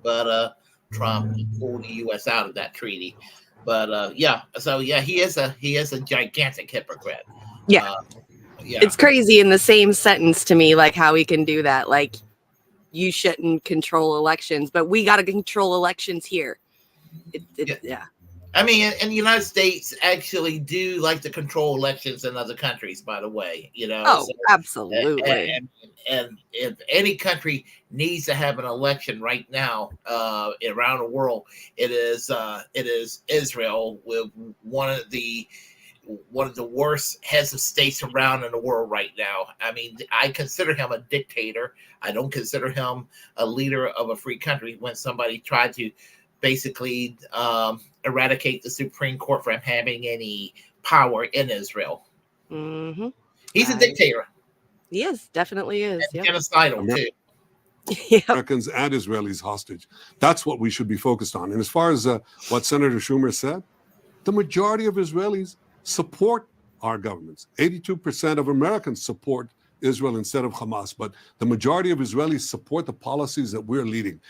B: but Trump pulled the U.S. out of that treaty. But he is a gigantic hypocrite.
A: Yeah. It's crazy in the same sentence to me, like how he can do that. Like, you shouldn't control elections, but we got to control elections here. Yeah.
B: I mean, and the United States actually do like to control elections in other countries, by the way,
A: Oh, so, absolutely.
B: And if any country needs to have an election right now around the world, it is Israel, with one of the worst heads of states around in the world right now. I mean, I consider him a dictator. I don't consider him a leader of a free country. When somebody tried to basically eradicate the Supreme Court from having any power in Israel.
A: Mm-hmm.
B: He's a dictator.
A: He is, definitely is.
B: And genocidal too.
G: Americans and Israelis hostage. That's what we should be focused on. And as far as what Senator Schumer said, the majority of Israelis support our governments. 82% of Americans support Israel instead of Hamas, but the majority of Israelis support the policies that we're leading.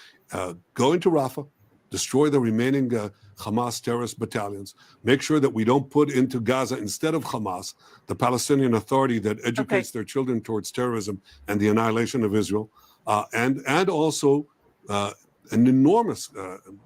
G: Go into Rafah, destroy the remaining Hamas terrorist battalions, make sure that we don't put into Gaza, instead of Hamas, the Palestinian Authority that educates their children towards terrorism and the annihilation of Israel, and also an enormous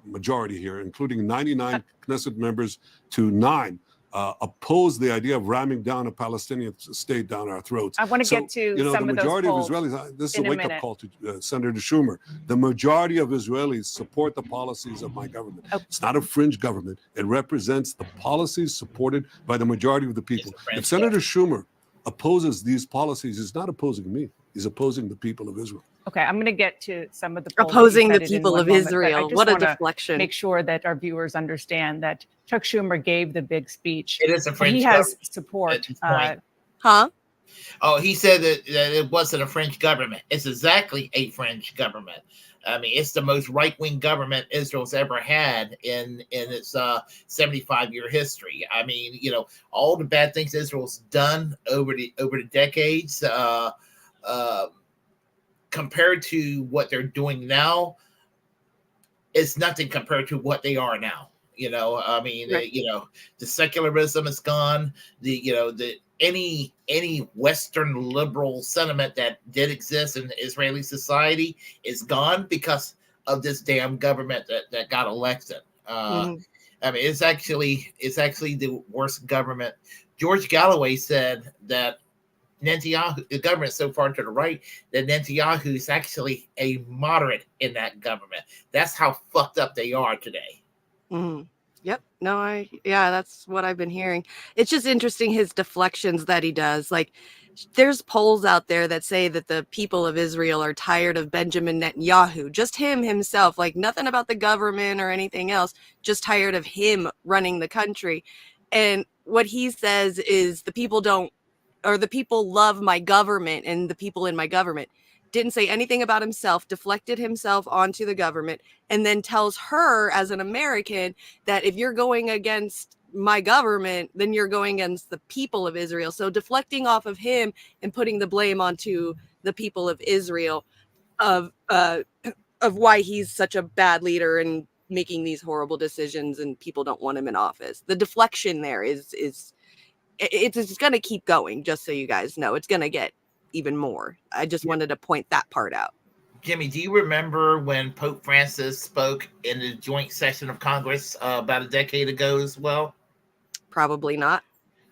G: majority here, including 99 Knesset members to 9, oppose the idea of ramming down a Palestinian state down our throats.
F: I want to get to some
G: the
F: of those
G: majority of
F: polls
G: Israelis, this is a
F: in a
G: wake-up
F: minute.
G: call to Senator Schumer. The majority of Israelis support the policies of my government.
F: Oh.
G: It's not a fringe government. It represents the policies supported by the majority of the people.
B: It's a fringe
G: If Senator Schumer opposes these policies, he's not opposing me. He's opposing the people of Israel.
F: Okay, I'm going to get to some of the polls that you
A: Opposing the
F: cited in
A: people
F: one
A: of
F: moment, but I
A: Israel.
F: just
A: What a
F: wanna
A: deflection.
F: Make sure that our viewers understand that Chuck Schumer gave the big speech.
B: It is a
F: But
B: French
F: he has
B: government.
F: support.
B: At this point.
A: Huh?
B: Oh, he said that it wasn't a French government. It's exactly a French government. I mean, it's the most right-wing government Israel's ever had in its 75-year history. I mean, all the bad things Israel's done over the decades, compared to what they're doing now, it's nothing compared to what they are now. I mean,
A: Right.
B: The secularism is gone. Any Western liberal sentiment that did exist in Israeli society is gone because of this damn government that got elected.
A: Mhm.
B: I mean, it's actually the worst government. George Galloway said that Netanyahu, the government so far to the right, that Netanyahu is actually a moderate in that government. That's how fucked up they are today.
A: Mhm. Yep. No, that's what I've been hearing. It's just interesting his deflections that he does. Like, there's polls out there that say that the people of Israel are tired of Benjamin Netanyahu, just him himself, like nothing about the government or anything else, just tired of him running the country. And what he says is the people love my government and the people in my government. Didn't say anything about himself, deflected himself onto the government, and then tells her as an American that if you're going against my government, then you're going against the people of Israel. So deflecting off of him and putting the blame onto the people of Israel of why he's such a bad leader and making these horrible decisions and people don't want him in office. The deflection there is it's going to keep going, just so you guys know. It's going to get even more. I just wanted to point that part out.
B: Jimmy, do you remember when Pope Francis spoke in the joint session of Congress about a decade ago as well?
A: Probably not.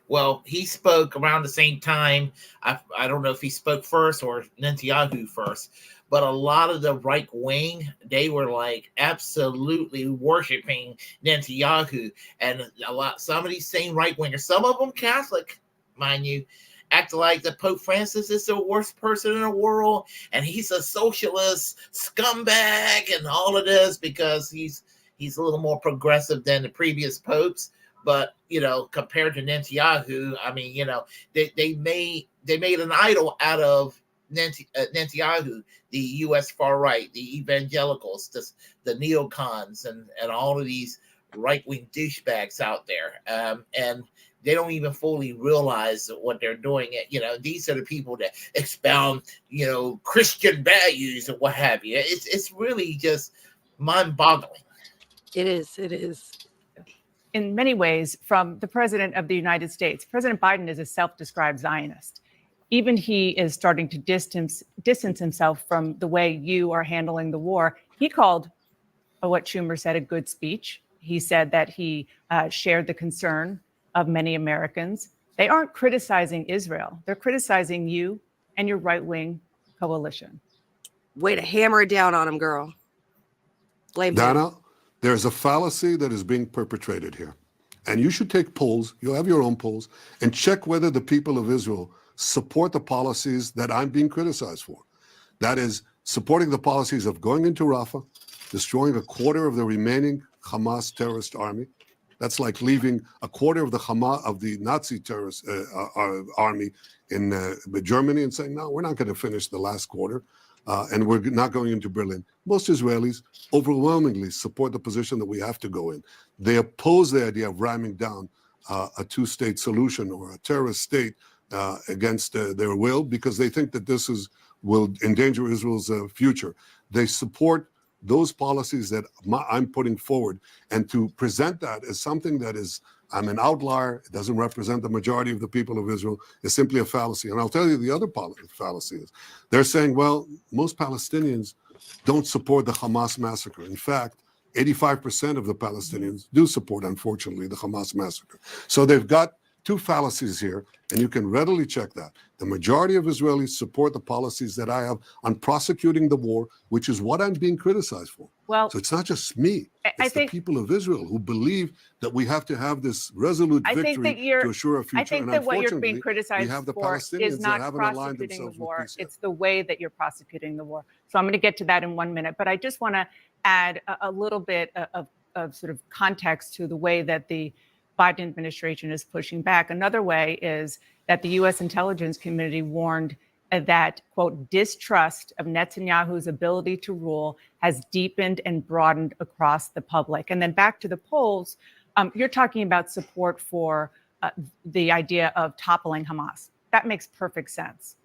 B: Well, he spoke around the same time. I don't know if he spoke first or Netanyahu first, but a lot of the right wing, they were like absolutely worshiping Netanyahu, and some of these same right wingers, some of them Catholic, mind you, act like the Pope Francis is the worst person in the world, and he's a socialist scumbag, and all of this because he's a little more progressive than the previous popes. But compared to Netanyahu, I mean, they made an idol out of Netanyahu, the U.S. far right, the evangelicals, the neocons, and all of these right-wing douchebags out there, and they don't even fully realize what they're doing. These are the people that expound, Christian values and what have you. It's really just mind-boggling.
A: It is.
F: In many ways, from the president of the United States. President Biden is a self-described Zionist. Even he is starting to distance himself from the way you are handling the war. He called what Schumer said a good speech. He said that he shared the concern of many Americans. They aren't criticizing Israel. They're criticizing you and your right-wing coalition.
A: Way to hammer it down on him, girl. Blame
G: Dana,
A: him.
G: there's a fallacy that is being perpetrated here. And you should take polls, you'll have your own polls, and check whether the people of Israel support the policies that I'm being criticized for. That is, supporting the policies of going into Rafah, destroying a quarter of the remaining Hamas terrorist army. That's like leaving a quarter of the Nazi terrorist army in Germany and saying, no, we're not going to finish the last quarter. And we're not going into Berlin. Most Israelis overwhelmingly support the position that we have to go in. They oppose the idea of ramming down a two-state solution or a terrorist state against their will because they think that this will endanger Israel's future. They support those policies that I'm putting forward, and to present that as something that is, I'm an outlier, it doesn't represent the majority of the people of Israel, is simply a fallacy. And I'll tell you the other fallacy is, they're saying, well, most Palestinians don't support the Hamas massacre. In fact, 85% of the Palestinians do support, unfortunately, the Hamas massacre. So they've got two fallacies here, and you can readily check that. The majority of Israelis support the policies that I have on prosecuting the war, which is what I'm being criticized for.
F: Well,
G: So it's not just me.
F: I
G: It's
F: think
G: the people of Israel who believe that we have to have this resolute
F: I think
G: victory
F: that you're
G: to assure a future.
F: I think
G: and
F: that what you're
G: unfortunately,
F: being criticized
G: we have the
F: for
G: Palestinians
F: is
G: that
F: not
G: haven't aligned
F: prosecuting the
G: themselves with
F: war.
G: peace yet.
F: It's the way that you're prosecuting the war. So I'm going to get to that in 1 minute, but I just want to add a little bit of sort of context to the way that the Biden administration is pushing back. Another way is that the U.S. intelligence community warned that, quote, distrust of Netanyahu's ability to rule has deepened and broadened across the public. And then back to the polls, you're talking about support for the idea of toppling Hamas. That makes perfect sense.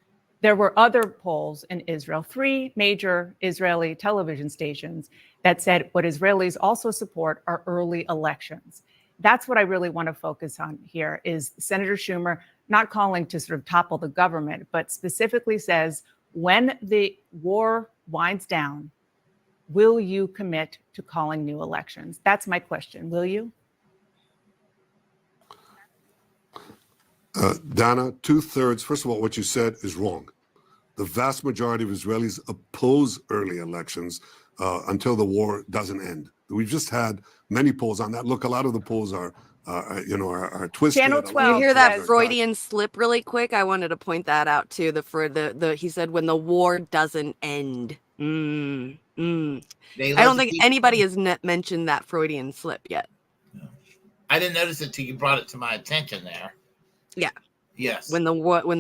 F: There were other polls in Israel, 3 major Israeli television stations that said what Israelis also support are early elections. That's what I really want to focus on here is Senator Schumer not calling to sort of topple the government, but specifically says when the war winds down, will you commit to calling new elections? That's my question. Will you?
G: Dana, 2/3, first of all, what you said is wrong. The vast majority of Israelis oppose early elections until the war doesn't end. We've just had many polls on that. Look, a lot of the polls are twisted.
F: Channel
A: You
F: 12
A: hear that
F: says-
A: Freudian slip really quick? I wanted to point that out too. He said when the war doesn't end.
B: They
A: I don't think anybody has mentioned that Freudian slip yet.
B: I didn't notice it till you brought it to my attention there.
A: Yeah.
B: Yes.
A: When the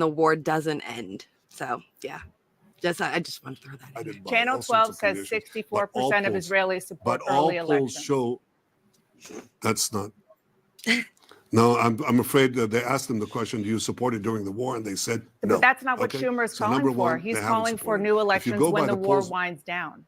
A: war doesn't end. So yeah. I just want to throw that in.
F: Channel 12 says 64% of Israelis support early elections.
G: Polls show that's not. No, I'm afraid that they asked them the question, do you support it during the war? And they said no.
F: But that's not what
G: Okay?
F: Schumer is
G: So
F: calling
G: number
F: for.
G: one,
F: He's
G: they haven't
F: calling for
G: supported it.
F: new
G: If you
F: elections
G: go
F: when
G: by
F: the
G: the
F: war
G: polls-
F: winds down.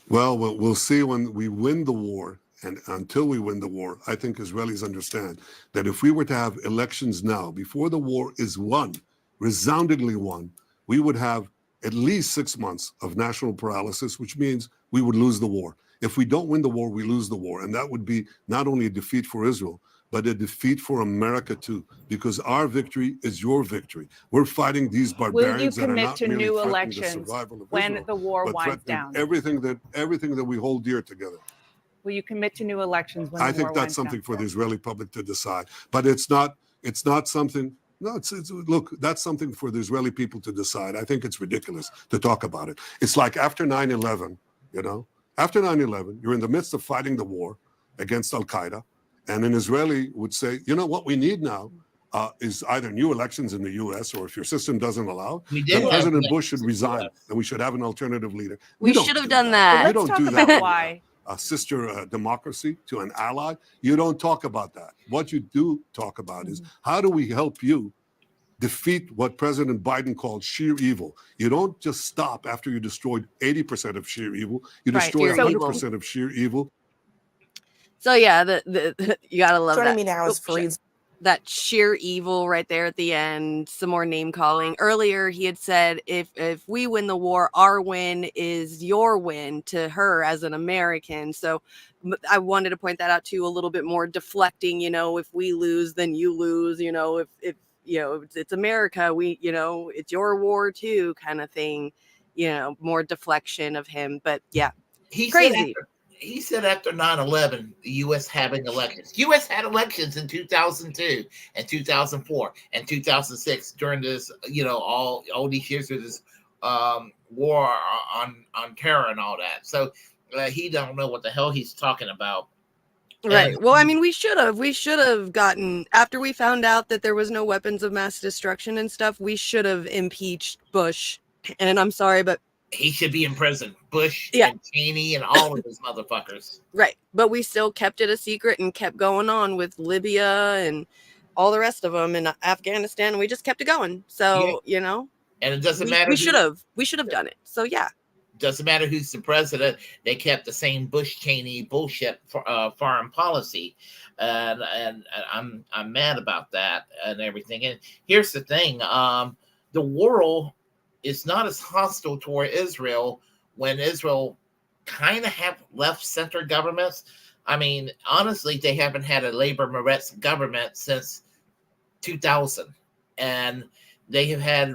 G: Well, we'll see when we win the war. And until we win the war, I think Israelis understand that if we were to have elections now, before the war is won, resoundingly won, we would have at least 6 months of national paralysis, which means we would lose the war. If we don't win the war, we lose the war. And that would be not only a defeat for Israel, but a defeat for America too, because our victory is your victory. We're fighting these
F: Will you
G: barbarians that are
F: commit
G: not
F: to
G: merely
F: new
G: threatening the
F: elections
G: survival of
F: when
G: Israel,
F: the war
G: but
F: winds
G: threatening
F: down?
G: everything that we hold dear together.
F: Will you commit to new elections when the
G: I
F: war
G: think
F: winds
G: that's something
F: down?
G: for the Israeli public to decide. But it's not something. No, it's look, that's something for the Israeli people to decide. I think it's ridiculous to talk about it. It's like after 9/11, after 9/11, you're in the midst of fighting the war against Al Qaeda, and an Israeli would say, you know what we need now is either new elections in the U.S. or if your system doesn't allow, then President Bush should resign and we should have an alternative leader.
A: We should have done that.
F: Let's talk about why.
G: A sister democracy to an ally. You don't talk about that. What you do talk about is how do we help you defeat what President Biden called sheer evil. You don't just stop after you destroyed 80% of sheer evil. You destroy 100% of sheer evil.
A: So yeah, you gotta love
I: Joining
A: that.
I: me now is Fareed's.
A: That sheer evil right there at the end. Some more name calling. Earlier, he had said, if we win the war, our win is your win to her as an American. So I wanted to point that out too, a little bit more deflecting, if we lose, then you lose, if it's America, it's your war too, kind of thing, more deflection of him. But yeah, crazy.
B: He said after 9/11, the U.S. having elections. U.S. had elections in 2002 and 2004 and 2006 during this, all these years of this war on terror and all that. So he don't know what the hell he's talking about.
A: Right. Well, I mean, we should have gotten, after we found out that there was no weapons of mass destruction and stuff, we should have impeached Bush. And I'm sorry, but
B: he should be in prison. Bush and Cheney and all of those motherfuckers.
A: Right. But we still kept it a secret and kept going on with Libya and all the rest of them and Afghanistan. And we just kept it going. So,
B: And it doesn't matter.
A: We should have done it. So, yeah.
B: Doesn't matter who's the president. They kept the same Bush Cheney bullshit for foreign policy. And I'm mad about that and everything. And here's the thing. The world is not as hostile toward Israel when Israel kind of have left center governments. I mean, honestly, they haven't had a labor Meretz government since 2000, and they have had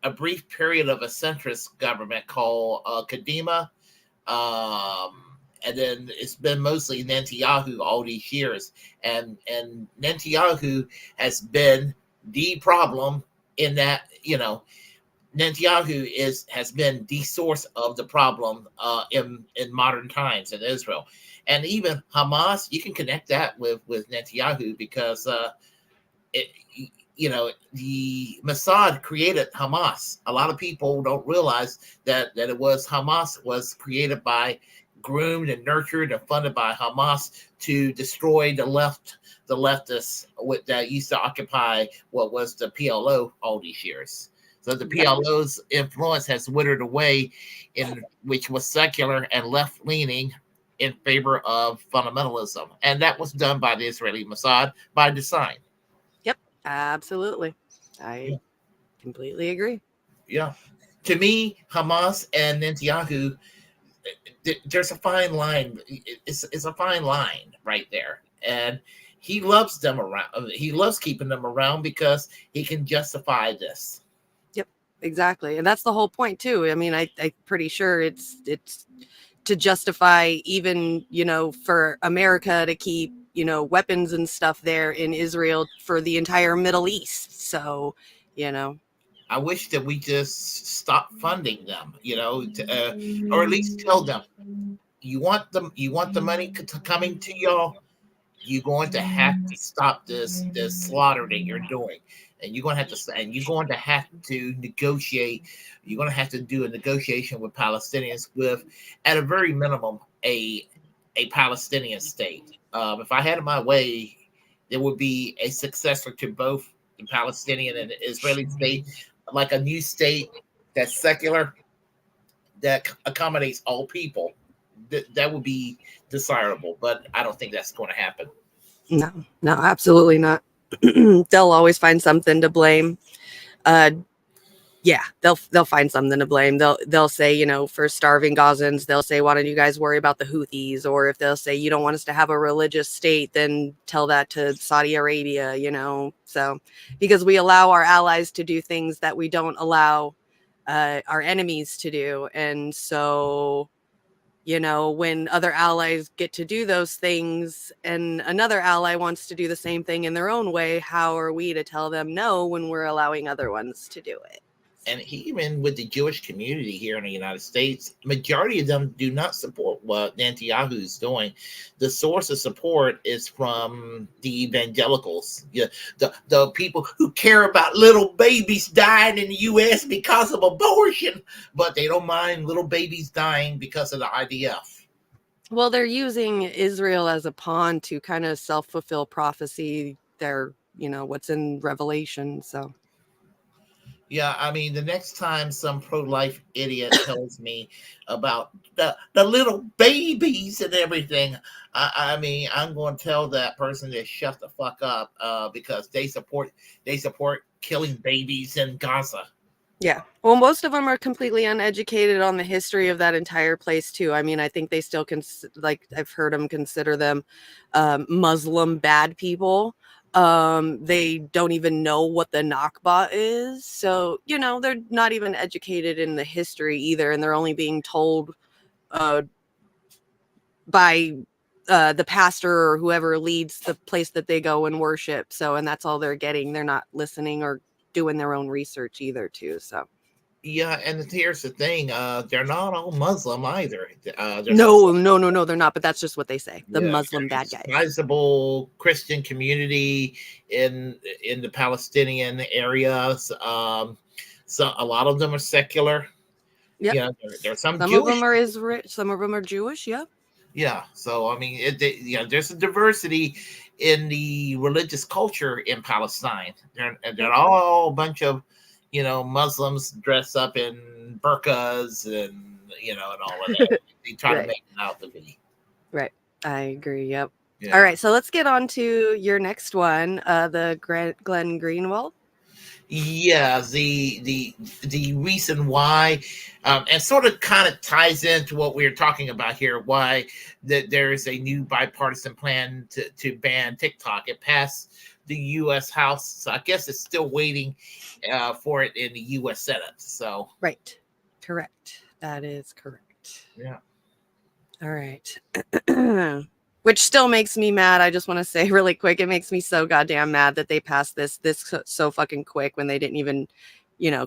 B: a brief period of a centrist government called Kadima, and then it's been mostly Netanyahu all these years, and Netanyahu has been the problem in that, you know, Netanyahu has been the source of the problem in modern times in Israel, and even Hamas. You can connect that with Netanyahu because it, you know, the Mossad created Hamas. A lot of people don't realize that it was Hamas was created by, groomed and nurtured and funded by Hamas to destroy the leftists that used to occupy what was the PLO all these years. So the PLO's influence has withered away, in which was secular and left leaning in favor of fundamentalism, and that was done by the Israeli Mossad by design.
A: Yep, absolutely. I completely agree.
B: Yeah. To me, Hamas and Netanyahu, there's a fine line. It's a fine line right there. And he loves them around. He loves keeping them around because he can justify this.
A: Yep, exactly. And that's the whole point too. I mean, I'm pretty sure it's to justify even, you know, for America to keep, you know, weapons and stuff there in Israel for the entire Middle East. So, you know,
B: I wish that we just stop funding them, you know, or at least tell them, you want the money coming to y'all. You're going to have to stop this slaughter that you're doing, and you're going to have to negotiate. You're going to have to do a negotiation with Palestinians, with, at a very minimum, a Palestinian state. If I had it my way, there would be a successor to both the Palestinian and the Israeli state, like a new state that's secular, that accommodates all people. That would be desirable, but I don't think that's going to happen.
A: no, absolutely not. They'll always find something to blame. Yeah, they'll find something to blame. They'll say, you know, for starving Gazans, they'll say, why don't you guys worry about the Houthis? Or if they'll say, you don't want us to have a religious state, then tell that to Saudi Arabia, you know. So because we allow our allies to do things that we don't allow our enemies to do. And so, you know, when other allies get to do those things and another ally wants to do the same thing in their own way, how are we to tell them no when we're allowing other ones to do it?
B: And even with the Jewish community here in the United States, majority of them do not support what Netanyahu is doing. The source of support is from the evangelicals, the people who care about little babies dying in the U.S. because of abortion, but they don't mind little babies dying because of the IDF.
A: Well, they're using Israel as a pawn to kind of self-fulfill prophecy. They're, you know, what's in Revelation. So.
B: Yeah, I mean, the next time some pro-life idiot tells me about the little babies and everything, I mean, I'm going to tell that person to shut the fuck up because they support killing babies in Gaza.
A: Yeah. Well, most of them are completely uneducated on the history of that entire place too. I mean, I think they still like I've heard them consider them Muslim bad people. They don't even know what the Nakba is. So, you know, they're not even educated in the history either. And they're only being told by the pastor or whoever leads the place that they go and worship. So, and that's all they're getting. They're not listening or doing their own research either too. So.
B: Yeah, and here's the thing: they're not all Muslim either.
A: No, they're not. But that's just what they say. The
B: Yeah,
A: Muslim bad guys.
B: Sizable Christian community in the Palestinian areas. So a lot of them are secular.
A: Yeah,
B: you know, there's some
A: of
B: Jewish.
A: them are Israel. Some of them are Jewish. Yeah.
B: Yeah, so I mean, there's a diversity in the religious culture in Palestine. They're all a bunch of, you know, Muslims dressed up in burqas and, you know, and all of that. They try
A: Right.
B: to make it out to be.
A: Right. I agree. Yep.
B: Yeah.
A: All right. So let's get on to your next one, the Glenn Greenwald.
B: Yeah, the reason why, and sort of kind of ties into what we are talking about here. Why that there is a new bipartisan plan to ban TikTok. It passed the U.S. House, so I guess it's still waiting for it in the U.S. Senate. So
A: Right. Correct. That is correct.
B: yeah.
A: All right. Which still makes me mad. I just want to say really quick, it makes me so goddamn mad that they passed this so fucking quick when they didn't even,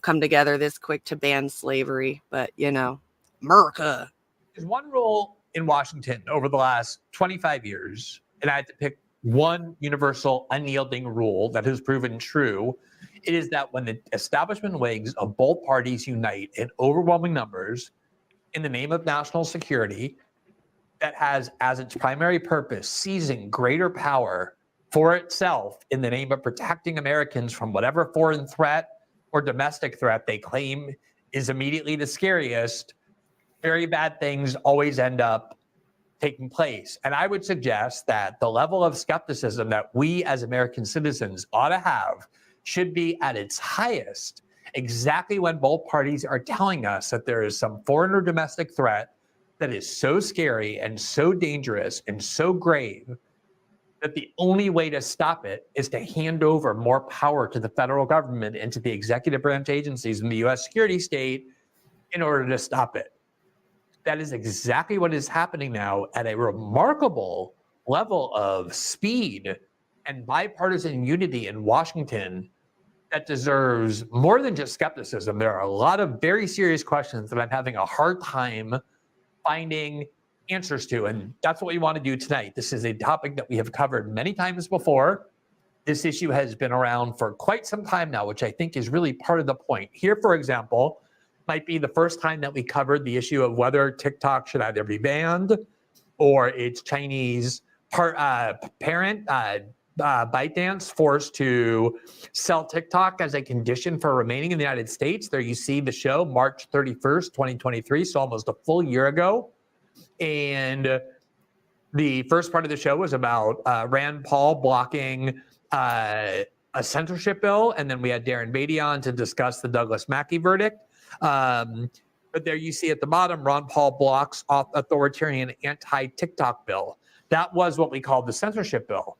A: come together this quick to ban slavery. But, America.
I: There's one rule in Washington over the last 25 years, and I had to pick one universal, unyielding rule that has proven true. It is that when the establishment wings of both parties unite in overwhelming numbers in the name of national security, that has as its primary purpose seizing greater power for itself in the name of protecting Americans from whatever foreign threat or domestic threat they claim is immediately the scariest, very bad things always end up taking place. And I would suggest that the level of skepticism that we as American citizens ought to have should be at its highest exactly when both parties are telling us that there is some foreign or domestic threat that is so scary and so dangerous and so grave that the only way to stop it is to hand over more power to the federal government and to the executive branch agencies in the U.S. security state in order to stop it. That is exactly what is happening now at a remarkable level of speed and bipartisan unity in Washington that deserves more than just skepticism. There are a lot of very serious questions that I'm having a hard time finding answers to, and that's what we want to do tonight. This is a topic that we have covered many times before. This issue has been around for quite some time now, which I think is really part of the point. Here, for example, might be the first time that we covered the issue of whether TikTok should either be banned or its Chinese parent, ByteDance, forced to sell TikTok as a condition for remaining in the United States. There you see the show, March 31st, 2023, so almost a full year ago. And the first part of the show was about Rand Paul blocking a censorship bill, and then we had Darren Beatty on to discuss the Douglas Mackey verdict. But there you see at the bottom, Ron Paul blocks authoritarian anti-TikTok bill. That was what we called the censorship bill,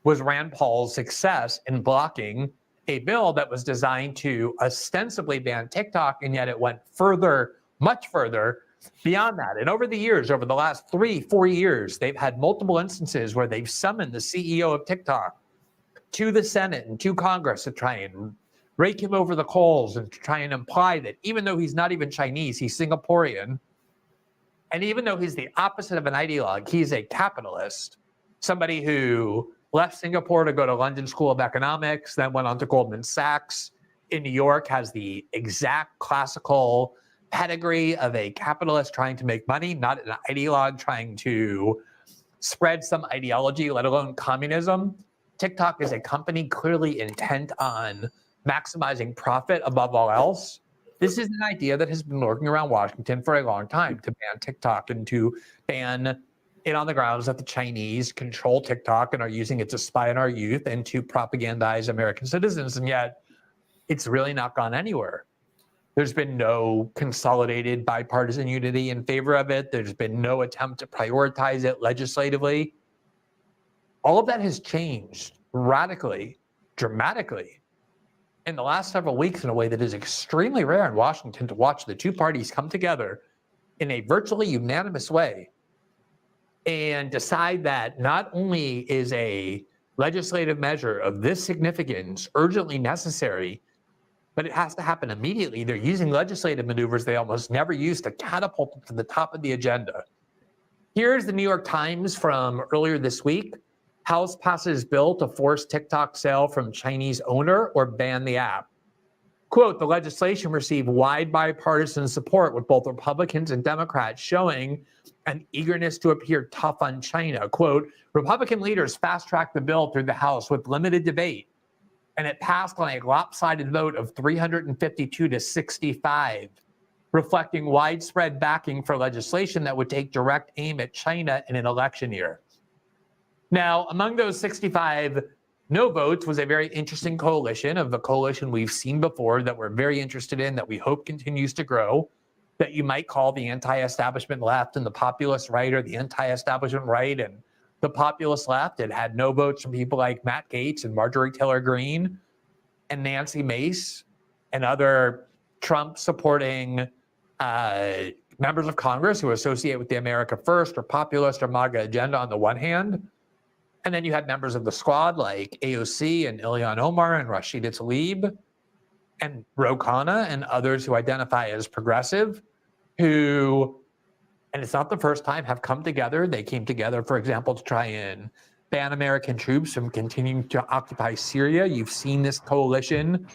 I: was Rand Paul's success in blocking a bill that was designed to ostensibly ban TikTok, and yet it went further, much further beyond that. And over the years, over the last 3-4 years, they've had multiple instances where they've summoned the CEO of TikTok to the Senate and to Congress to try and rake him over the coals and to try and imply that even though he's not even Chinese, he's Singaporean. And even though he's the opposite of an ideologue, he's a capitalist, somebody who left Singapore to go to London School of Economics, then went on to Goldman Sachs in New York, has the exact classical pedigree of a capitalist trying to make money, not an ideologue trying to spread some ideology, let alone communism. TikTok is a company clearly intent on maximizing profit above all else. This is an idea that has been lurking around Washington for a long time, to ban TikTok and to ban it on the grounds that the Chinese control TikTok and are using it to spy on our youth and to propagandize American citizens. And yet it's really not gone anywhere. There's been no consolidated bipartisan unity in favor of it. There's been no attempt to prioritize it legislatively. All of that has changed radically, dramatically in the last several weeks in a way that is extremely rare in Washington, to watch the two parties come together in a virtually unanimous way and decide that not only is a legislative measure of this significance urgently necessary, but it has to happen immediately. They're using legislative maneuvers they almost never use to catapult them to the top of the agenda. Here's the New York Times from earlier this week. House passes bill to force TikTok sale from Chinese owner or ban the app. Quote, the legislation received wide bipartisan support with both Republicans and Democrats showing an eagerness to appear tough on China. Quote, Republican leaders fast-tracked the bill through the House with limited debate, and it passed on a lopsided vote of 352 to 65, reflecting widespread backing for legislation that would take direct aim at China in an election year. Now, among those 65 No Votes was a very interesting coalition of the coalition we've seen before that we're very interested in, that we hope continues to grow, that you might call the anti-establishment left and the populist right, or the anti-establishment right and the populist left. It had no votes from people like Matt Gaetz and Marjorie Taylor Greene and Nancy Mace and other Trump-supporting members of Congress who associate with the America First or populist or MAGA agenda on the one hand. And then you had members of the squad like AOC and Ilhan Omar and Rashida Tlaib and Ro Khanna and others who identify as progressive, who, and it's not the first time, have come together. They came together, for example, to try and ban American troops from continuing to occupy Syria. You've seen this coalition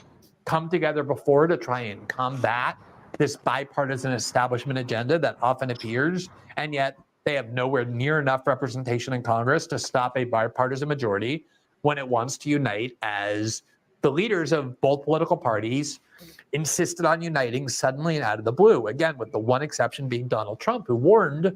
I: come together before to try and combat this bipartisan establishment agenda that often appears, and yet they have nowhere near enough representation in Congress to stop a bipartisan majority when it wants to unite, as the leaders of both political parties insisted on uniting suddenly and out of the blue. Again, with the one exception being Donald Trump, who warned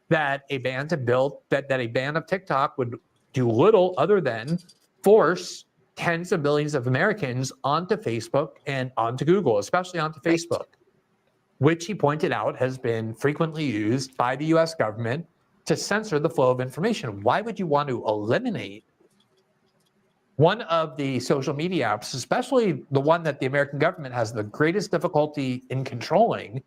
I: that a ban of TikTok would do little other than force tens of millions of Americans onto Facebook and onto Google, especially onto Facebook, which he pointed out has been frequently used by the US government to censor the flow of information. Why would you want to eliminate one of the social media apps, especially the one that the American government has the greatest difficulty in controlling,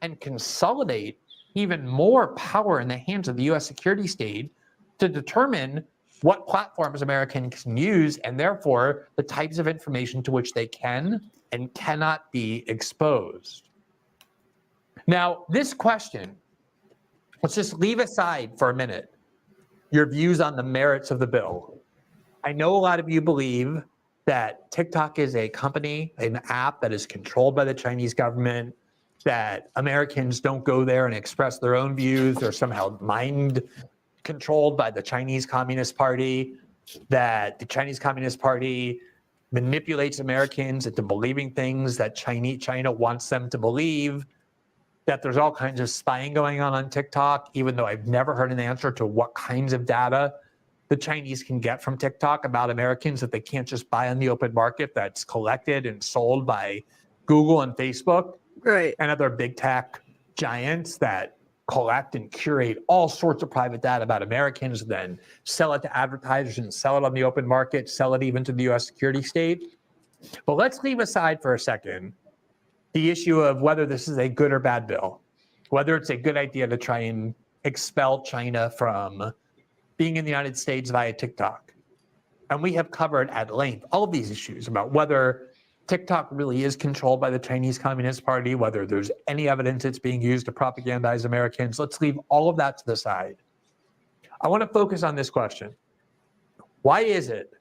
I: and consolidate even more power in the hands of the US security state to determine what platforms Americans can use, and therefore the types of information to which they can and cannot be exposed? Now, this question, let's just leave aside for a minute your views on the merits of the bill. I know a lot of you believe that TikTok is a company, an app that is controlled by the Chinese government, that Americans don't go there and express their own views. They're somehow mind controlled by the Chinese Communist Party, that the Chinese Communist Party manipulates Americans into believing things that China wants them to believe, that there's all kinds of spying going on TikTok, even though I've never heard an answer to what kinds of data the Chinese can get from TikTok about Americans that they can't just buy on the open market, that's collected and sold by Google and Facebook,
A: Right.
I: and other big tech giants that collect and curate all sorts of private data about Americans, then sell it to advertisers and sell it on the open market, sell it even to the US security state. But let's leave aside for a second the issue of whether this is a good or bad bill, whether it's a good idea to try and expel China from being in the United States via TikTok. And we have covered at length all of these issues about whether TikTok really is controlled by the Chinese Communist Party, whether there's any evidence it's being used to propagandize Americans. Let's leave all of that to the side. I want to focus on this question. Why is it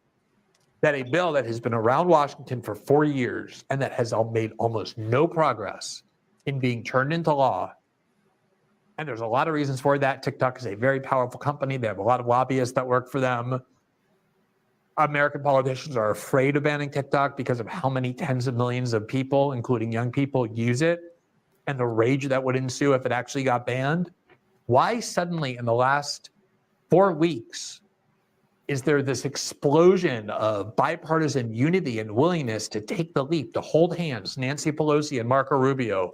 I: that a bill that has been around Washington for 4 years and that has made almost no progress in being turned into law, and there's a lot of reasons for that. TikTok is a very powerful company. They have a lot of lobbyists that work for them. American politicians are afraid of banning TikTok because of how many tens of millions of people, including young people, use it, and the rage that would ensue if it actually got banned. Why suddenly in the last 4 weeks is there this explosion of bipartisan unity and willingness to take the leap, to hold hands, Nancy Pelosi and Marco Rubio,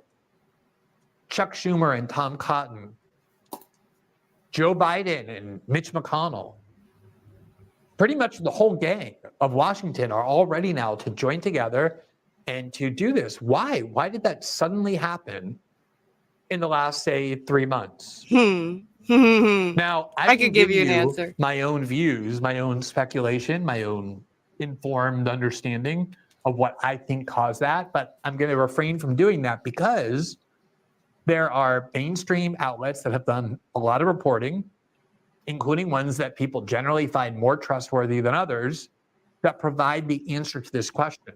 I: Chuck Schumer and Tom Cotton, Joe Biden and Mitch McConnell? Pretty much the whole gang of Washington are all ready now to join together and to do this. Why? Why did that suddenly happen in the last, say, 3 months? Now, I
A: could give you an answer.
I: My own views, my own speculation, my own informed understanding of what I think caused that, but I'm going to refrain from doing that because there are mainstream outlets that have done a lot of reporting, including ones that people generally find more trustworthy than others, that provide the answer to this question.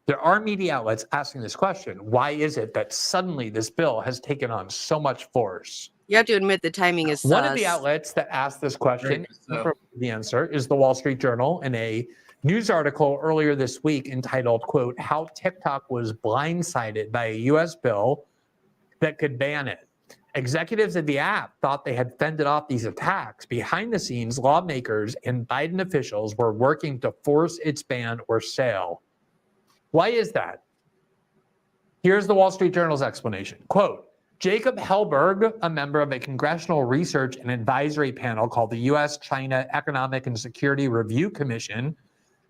I: There are media outlets asking this question. Why is it that suddenly this bill has taken on so much force?
A: You have to admit the timing is
I: One of
A: sus.
I: the outlets that asked this question,
B: So,
I: the answer is the Wall Street Journal, in a news article earlier this week entitled, quote, "How TikTok was blindsided by a US bill that could ban it." Executives of the app thought they had fended off these attacks. Behind the scenes, lawmakers and Biden officials were working to force its ban or sale. Why is that? Here's the Wall Street Journal's explanation. Quote, Jacob Hellberg, a member of a congressional research and advisory panel called the U.S.-China Economic and Security Review Commission,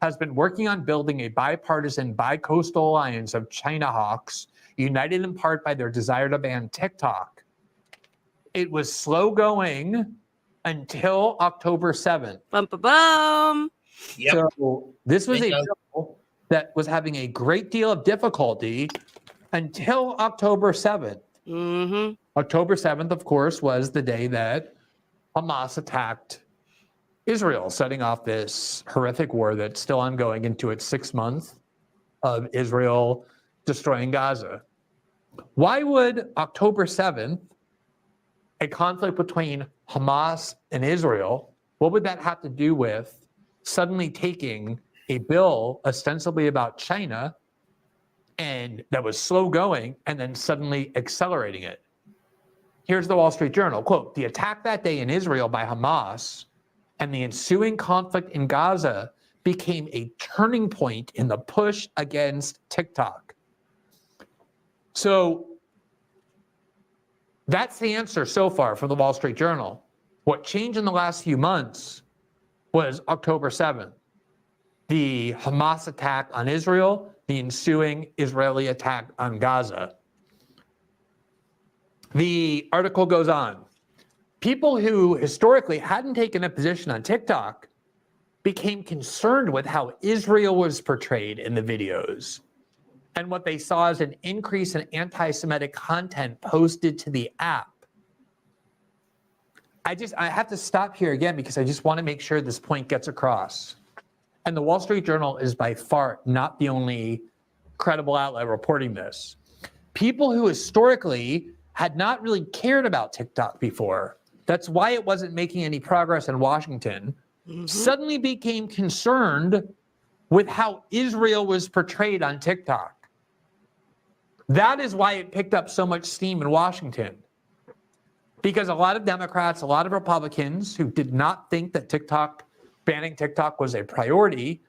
I: has been working on building a bipartisan bi-coastal alliance of China hawks, united in part by their desire to ban TikTok. It was slow going until October 7th.
A: Bum, bum, bum.
B: Yep.
I: So this was a
B: Bingo.
I: bill that was having a great deal of difficulty until October 7th.
A: Mm-hmm.
I: October 7th, of course, was the day that Hamas attacked Israel, setting off this horrific war that's still ongoing into its 6th month of Israel destroying Gaza. Why would October 7th, a conflict between Hamas and Israel, what would that have to do with suddenly taking a bill ostensibly about China and that was slow going and then suddenly accelerating it? Here's the Wall Street Journal. Quote, the attack that day in Israel by Hamas and the ensuing conflict in Gaza became a turning point in the push against TikTok. So that's the answer so far from the Wall Street Journal. What changed in the last few months was October 7th, the Hamas attack on Israel, the ensuing Israeli attack on Gaza. The article goes on. People who historically hadn't taken a position on TikTok became concerned with how Israel was portrayed in the videos and what they saw as an increase in anti-Semitic content posted to the app. I have to stop here again because I just want to make sure this point gets across. And the Wall Street Journal is by far not the only credible outlet reporting this. People who historically had not really cared about TikTok before, that's why it wasn't making any progress in Washington, suddenly became concerned with how Israel was portrayed on TikTok. That is why it picked up so much steam in Washington. Because a lot of Democrats, a lot of Republicans who did not think that banning TikTok was a priority,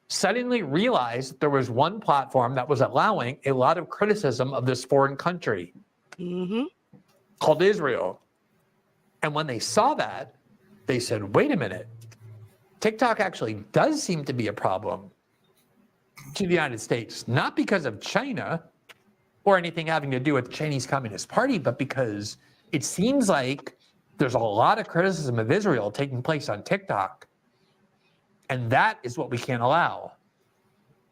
I: suddenly realized that there was one platform that was allowing a lot of criticism of this foreign country called Israel. And when they saw that, they said, wait a minute, TikTok actually does seem to be a problem to the United States, not because of China or anything having to do with the Chinese Communist Party, but because it seems like there's a lot of criticism of Israel taking place on TikTok. And that is what we can't allow.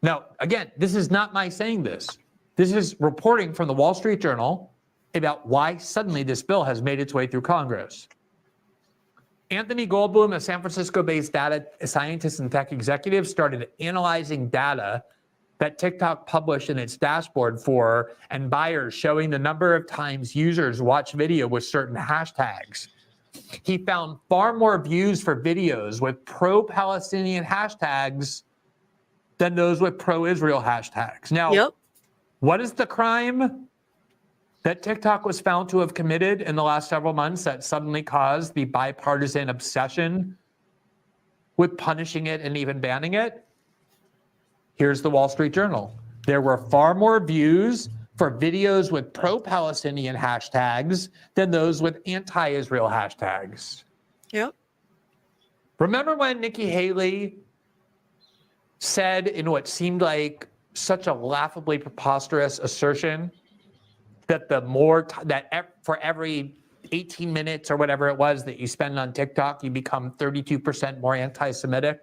I: Now, again, this is not my saying this. This is reporting from the Wall Street Journal about why suddenly this bill has made its way through Congress. Anthony Goldblum, a San Francisco-based data scientist and tech executive, started analyzing data that TikTok published in its dashboard and buyers showing the number of times users watch video with certain hashtags. He found far more views for videos with pro-Palestinian hashtags than those with pro-Israel hashtags. Now, what is the crime that TikTok was found to have committed in the last several months that suddenly caused the bipartisan obsession with punishing it and even banning it? Here's the Wall Street Journal. There were far more views for videos with pro-Palestinian hashtags than those with anti-Israel hashtags. Remember when Nikki Haley said in what seemed like such a laughably preposterous assertion that for every 18 minutes or whatever it was that you spend on TikTok, you become 32% more anti-Semitic?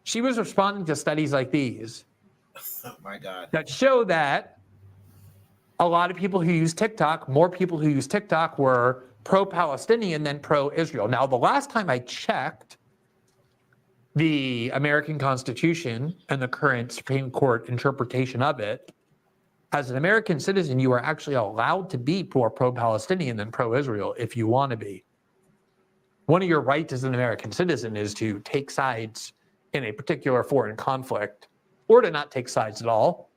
I: She was responding to studies like these.
B: Oh my God.
I: That show that a lot of people who use TikTok, more people who use TikTok were pro-Palestinian than pro-Israel. Now, the last time I checked the American Constitution and the current Supreme Court interpretation of it, as an American citizen, you are actually allowed to be more pro-Palestinian than pro-Israel if you want to be. One of your rights as an American citizen is to take sides in a particular foreign conflict or to not take sides at all.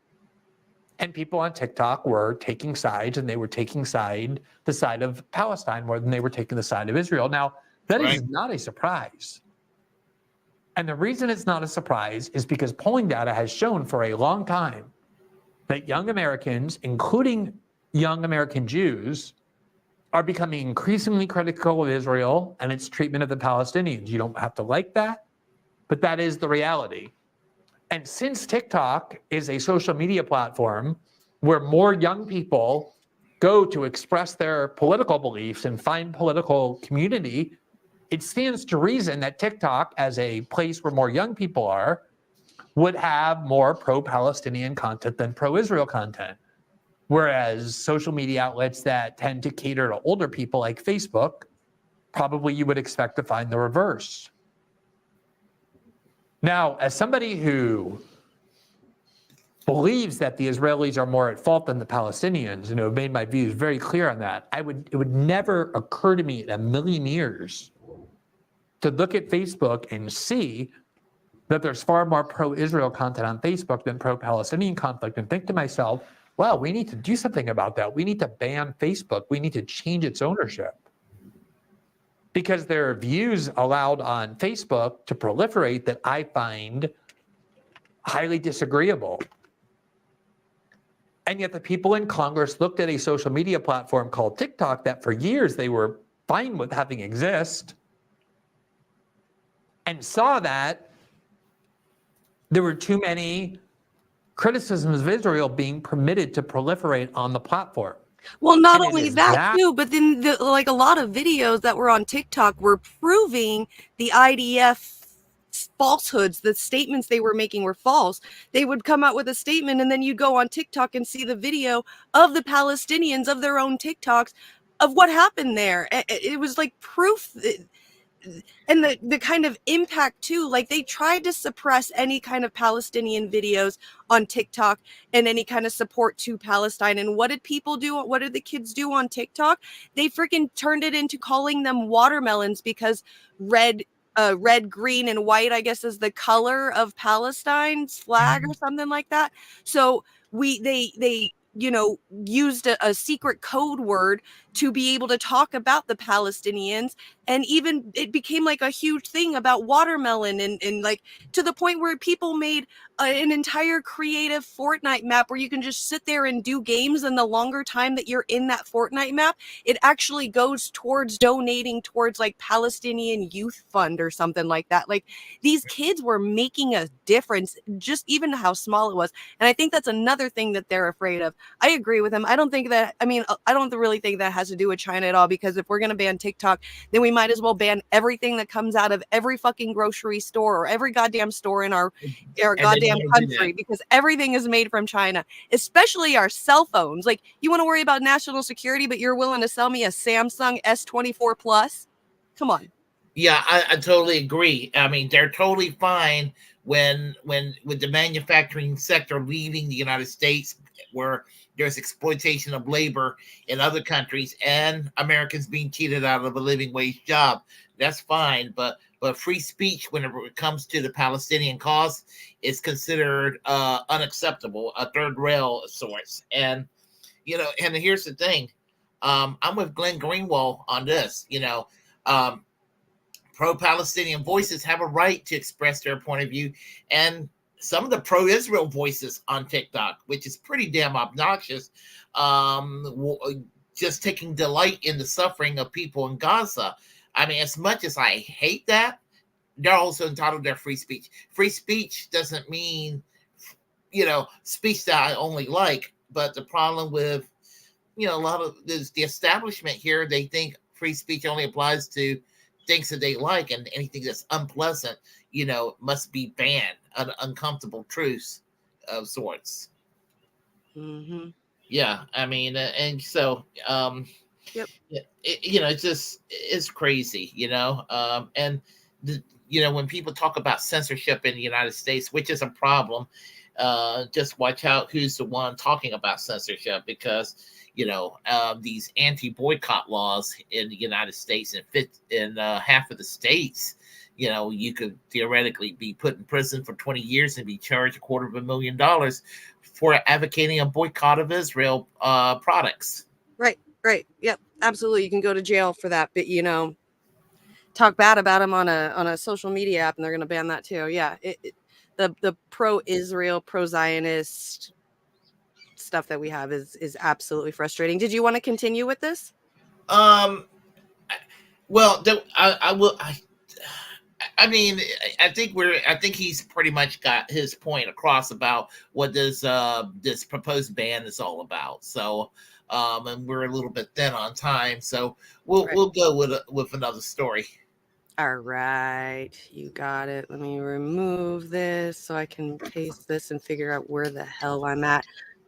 I: And people on TikTok were taking sides, and they were taking the side of Palestine more than they were taking the side of Israel. Now, that is not a surprise. And the reason it's not a surprise is because polling data has shown for a long time that young Americans, including young American Jews, are becoming increasingly critical of Israel and its treatment of the Palestinians. You don't have to like that, but that is the reality. And since TikTok is a social media platform where more young people go to express their political beliefs and find political community, it stands to reason that TikTok, as a place where more young people are, would have more pro-Palestinian content than pro-Israel content. Whereas social media outlets that tend to cater to older people like Facebook, probably you would expect to find the reverse. Now, as somebody who believes that the Israelis are more at fault than the Palestinians, and have made my views very clear on that, it would never occur to me in a million years to look at Facebook and see that there's far more pro-Israel content on Facebook than pro-Palestinian conflict, and think to myself, well, we need to do something about that. We need to ban Facebook. We need to change its ownership. Because there are views allowed on Facebook to proliferate that I find highly disagreeable. And yet the people in Congress looked at a social media platform called TikTok that for years they were fine with having exist, and saw that there were too many criticisms of Israel being permitted to proliferate on the platform.
A: Well, not
I: And it
A: only
I: is
A: that too, but then like a lot of videos that were on TikTok were proving the IDF falsehoods. The statements they were making were false. They would come out with a statement, and then you go on TikTok and see the video of the Palestinians, of their own TikToks, of what happened there. It was like proof. And the kind of impact too, like they tried to suppress any kind of Palestinian videos on TikTok and any kind of support to Palestine. And what did people do? What did the kids do on TikTok? They freaking turned it into calling them watermelons because red, green, and white, I guess, is the color of Palestine's flag or something like that. So they used a secret code word to be able to talk about the Palestinians, and even it became like a huge thing about watermelon, and like to the point where people made an entire creative Fortnite map where you can just sit there and do games, and the longer time that you're in that Fortnite map, it actually goes towards donating towards like Palestinian Youth Fund or something like that. Like these kids were making a difference, just even how small it was. And I think that's another thing that they're afraid of. I agree with him. I don't really think that has to do with China at all, because if we're going to ban TikTok, then we might as well ban everything that comes out of every fucking grocery store or every goddamn store in our goddamn country, because everything is made from China, especially our cell phones. Like, you want to worry about national security, but you're willing to sell me a Samsung S24 Plus? Come on.
B: Yeah, I totally agree. I mean, they're totally fine when with the manufacturing sector leaving the United States, where there's exploitation of labor in other countries and Americans being cheated out of a living wage job. That's fine, but free speech, whenever it comes to the Palestinian cause, is considered unacceptable, a third rail of sorts. And and here's the thing, I'm with Glenn Greenwald on this. Pro-Palestinian voices have a right to express their point of view, and some of the pro-Israel voices on TikTok, which is pretty damn obnoxious, just taking delight in the suffering of people in Gaza. I mean, as much as I hate that, they're also entitled to their free speech. Free speech doesn't mean, speech that I only like. But the problem with, a lot of the establishment here, they think free speech only applies to things that they like, and anything that's unpleasant, must be banned. Uncomfortable truths of sorts.
A: Mm-hmm.
B: Yeah, I mean, and so,
A: yep.
B: It's crazy, and when people talk about censorship in the United States, which is a problem, just watch out who's the one talking about censorship, because these anti-boycott laws in the United States and half of the states, you could theoretically be put in prison for 20 years and be charged $250,000 for advocating a boycott of Israel products.
A: Right. Yep. Absolutely. You can go to jail for that, but talk bad about him on a social media app, and they're going to ban that too. Yeah. The pro-Israel, pro-Zionist stuff that we have is absolutely frustrating. Did you want to continue with this?
B: Well, I will. I mean, I think he's pretty much got his point across about what this proposed ban is all about. So, and we're a little bit thin on time, so we'll go with another story.
A: All right, you got it. Let me remove this so I can paste this and figure out where the hell I'm at.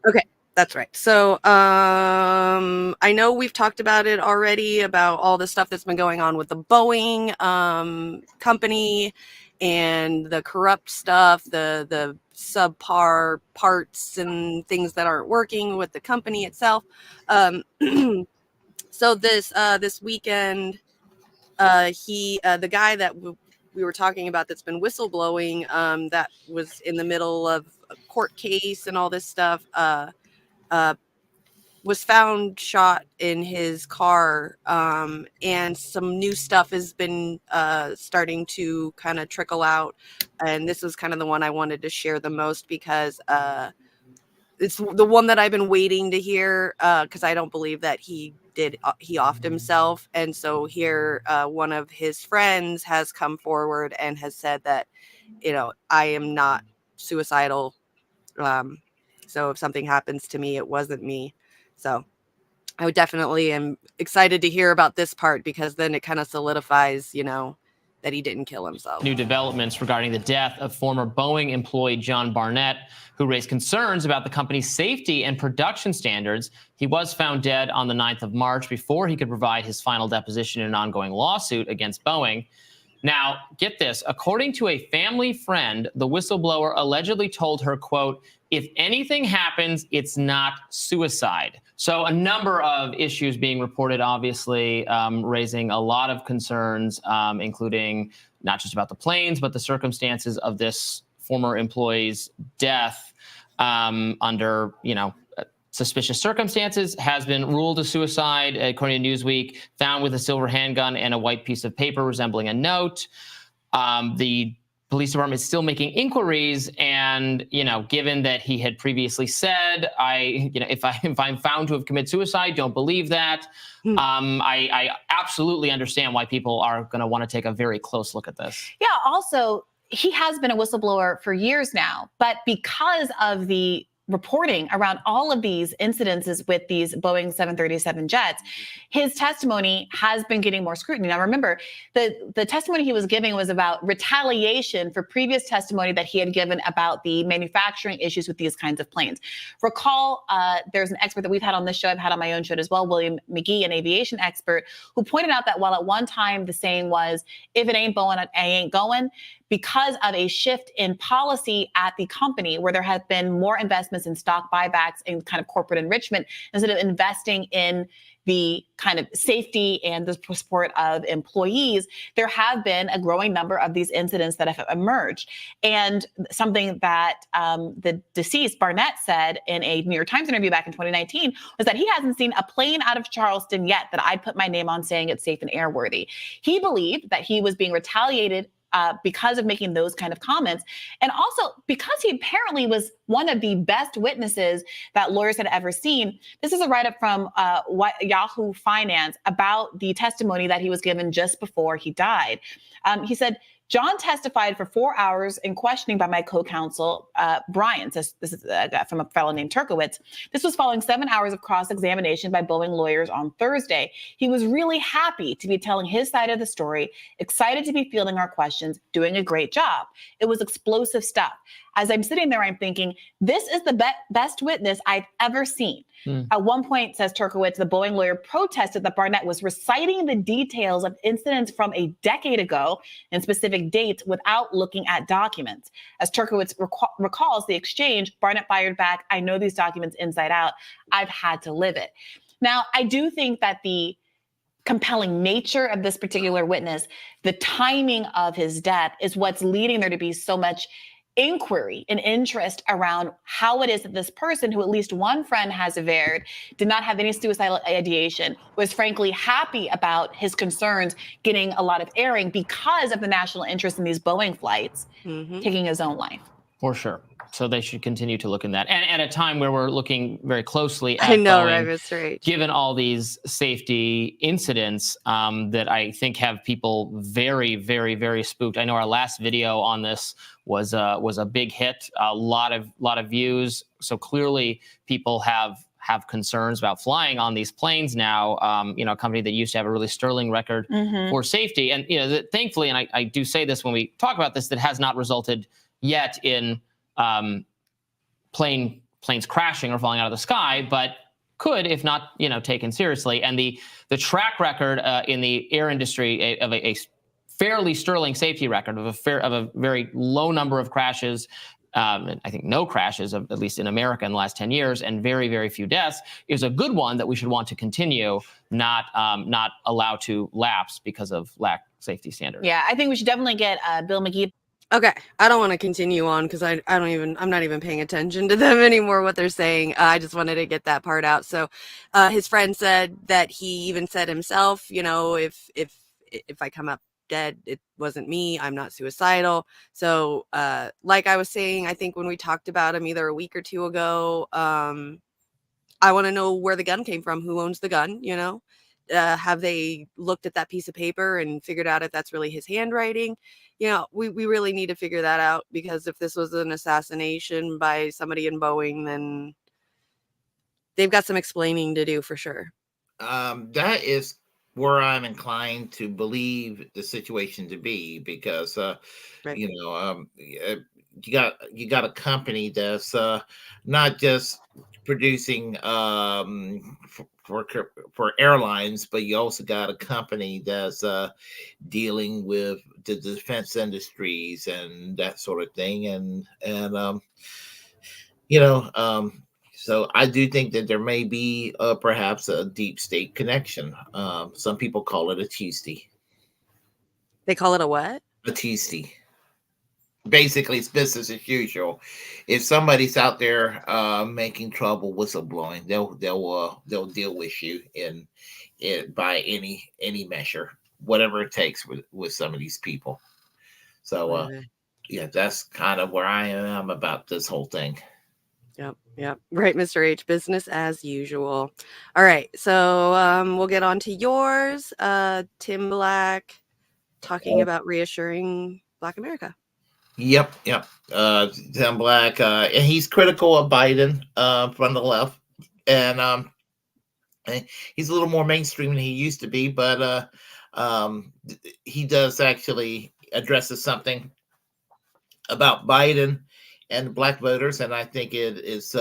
A: Okay, that's right. So I know we've talked about it already, about all the stuff that's been going on with the Boeing company and the corrupt stuff, the subpar parts and things that aren't working with the company itself. So this weekend, the guy that we were talking about that's been whistleblowing, that was in the middle of a court case and all this stuff, was found shot in his car, and some new stuff has been starting to kind of trickle out, and this was kind of the one I wanted to share the most because it's the one that I've been waiting to hear, because I don't believe that he offed himself. And so here, one of his friends has come forward and has said that, I am not suicidal. So if something happens to me, it wasn't me. So I would definitely am excited to hear about this part, because then it kind of solidifies, that he didn't kill himself.
J: New developments regarding the death of former Boeing employee John Barnett, who raised concerns about the company's safety and production standards. He was found dead on the 9th of March before he could provide his final deposition in an ongoing lawsuit against Boeing. Now, get this. According to a family friend, the whistleblower allegedly told her, quote, "If anything happens, it's not suicide." So a number of issues being reported, obviously, raising a lot of concerns, including not just about the planes, but the circumstances of this former employee's death under, suspicious circumstances. Has been ruled a suicide, according to Newsweek, found with a silver handgun and a white piece of paper resembling a note. The police department is still making inquiries, and given that he had previously said, if I'm found to have committed suicide, don't believe that. I absolutely understand why people are going to want to take a very close look at this.
K: Yeah. Also, he has been a whistleblower for years now, but because of the reporting around all of these incidences with these Boeing 737 jets, his testimony has been getting more scrutiny. Now, remember, the testimony he was giving was about retaliation for previous testimony that he had given about the manufacturing issues with these kinds of planes. Recall, there's an expert that we've had on this show, I've had on my own show as well, William McGee, an aviation expert, who pointed out that while at one time the saying was, if it ain't Boeing, I ain't going, because of a shift in policy at the company where there have been more investments in stock buybacks and kind of corporate enrichment, instead of investing in the kind of safety and the support of employees, there have been a growing number of these incidents that have emerged. And something that the deceased Barnett said in a New York Times interview back in 2019 was that he hasn't seen a plane out of Charleston yet that I'd put my name on saying it's safe and airworthy. He believed that he was being retaliated because of making those kind of comments. And also because he apparently was one of the best witnesses that lawyers had ever seen. This is a write-up from Yahoo Finance about the testimony that he was given just before he died. He said, John testified for 4 hours in questioning by my co-counsel, Brian. This is from a fellow named Turkowitz. This was following 7 hours of cross-examination by Boeing lawyers on Thursday. He was really happy to be telling his side of the story, excited to be fielding our questions, doing a great job. It was explosive stuff. As I'm sitting there, I'm thinking, this is the best witness I've ever seen. At one point, says Turkowitz, the Boeing lawyer protested that Barnett was reciting the details of incidents from a decade ago and specific dates without looking at documents. As Turkowitz recalls the exchange, Barnett fired back, I know these documents inside out. I've had to live it. Now, I do think that the compelling nature of this particular witness, the timing of his death is what's leading there to be so much inquiry and interest around how it is that this person, who at least one friend has averred did not have any suicidal ideation, was frankly happy about his concerns getting a lot of airing because of the national interest in these Boeing flights, taking his own life.
J: For sure. So they should continue to look in that. And at a time where we're looking very closely at
A: I know,
J: Boeing,
A: right, Mr. H.
J: given all these safety incidents that I think have people very, very, very spooked. I know our last video on this was a big hit, a lot of views. So clearly people have concerns about flying on these planes now. A company that used to have a really sterling record for safety. And, thankfully, and I do say this when we talk about this, that has not resulted yet in planes crashing or falling out of the sky, but could if not, taken seriously. And the track record in the air industry of a fairly sterling safety record of a very low number of crashes. I think no crashes, at least in America in the last 10 years, and very, very few deaths, is a good one that we should want to continue, not allow to lapse because of lack of safety standards.
K: Yeah, I think we should definitely get Bill McGee.
A: Okay, I don't want to continue on because I'm not even paying attention to them anymore, what they're saying. I just wanted to get that part out. So his friend said that he even said himself, if I come up dead, it wasn't me, I'm not suicidal. So like I was saying, I think when we talked about him either a week or two ago, I want to know where the gun came from, who owns the gun, have they looked at that piece of paper and figured out if that's really his handwriting? We really need to figure that out, because if this was an assassination by somebody in Boeing, then they've got some explaining to do for sure.
B: That is where I'm inclined to believe the situation to be, because
A: Right.
B: you got a company that's not just producing for airlines, but you also got a company that's dealing with the defense industries and that sort of thing, and so I do think that there may be perhaps a deep state connection. Some people call it a Tuesday.
A: They call it a what?
B: A Tuesday. Basically, it's business as usual. If somebody's out there making trouble, whistleblowing, they'll deal with you in by any measure, whatever it takes with some of these people. So yeah, that's kind of where I am about this whole thing.
A: Yep. Right, Mr. H. Business as usual. All right, so we'll get on to yours. Tim Black talking about reassuring Black America.
B: Yep. Tim Black, and he's critical of Biden from the left, and he's a little more mainstream than he used to be, but he does actually addresses something about Biden and Black voters, and I think it's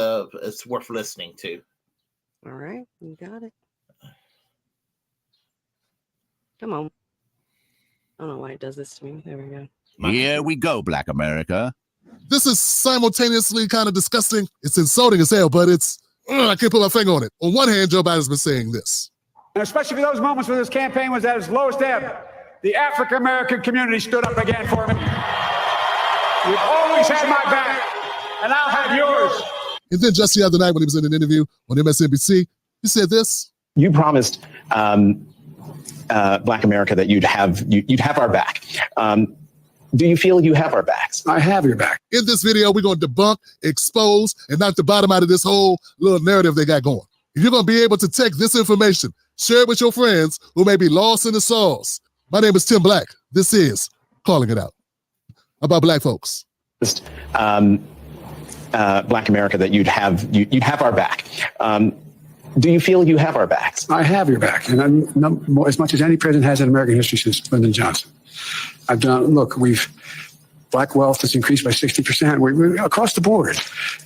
B: worth listening to.
A: All right, you got it. Come on. I don't know why it does this to me. There we go.
L: Here we go, Black America.
M: This is simultaneously kind of disgusting. It's insulting as hell, but I can't put my finger on it. On one hand, Joe Biden's been saying this.
N: And especially for those moments when this campaign was at its lowest ebb, the African-American community stood up again for me. You've always had my back, and I'll have yours.
M: And then just the other night when he was in an interview on MSNBC, he said this.
O: You promised Black America that you'd have our back. Do you feel you have our backs?
N: I have your back.
M: In this video, we're going to debunk, expose, and knock the bottom out of this whole little narrative they got going. If you're going to be able to take this information, share it with your friends who may be lost in the sauce. My name is Tim Black. This is Calling It Out. About Black folks.
O: Black America that you'd have our back. Do you feel you have our backs?
N: I have your back, and as much as any president has in American history since Lyndon Johnson. Black wealth has increased by 60%. We're across the board.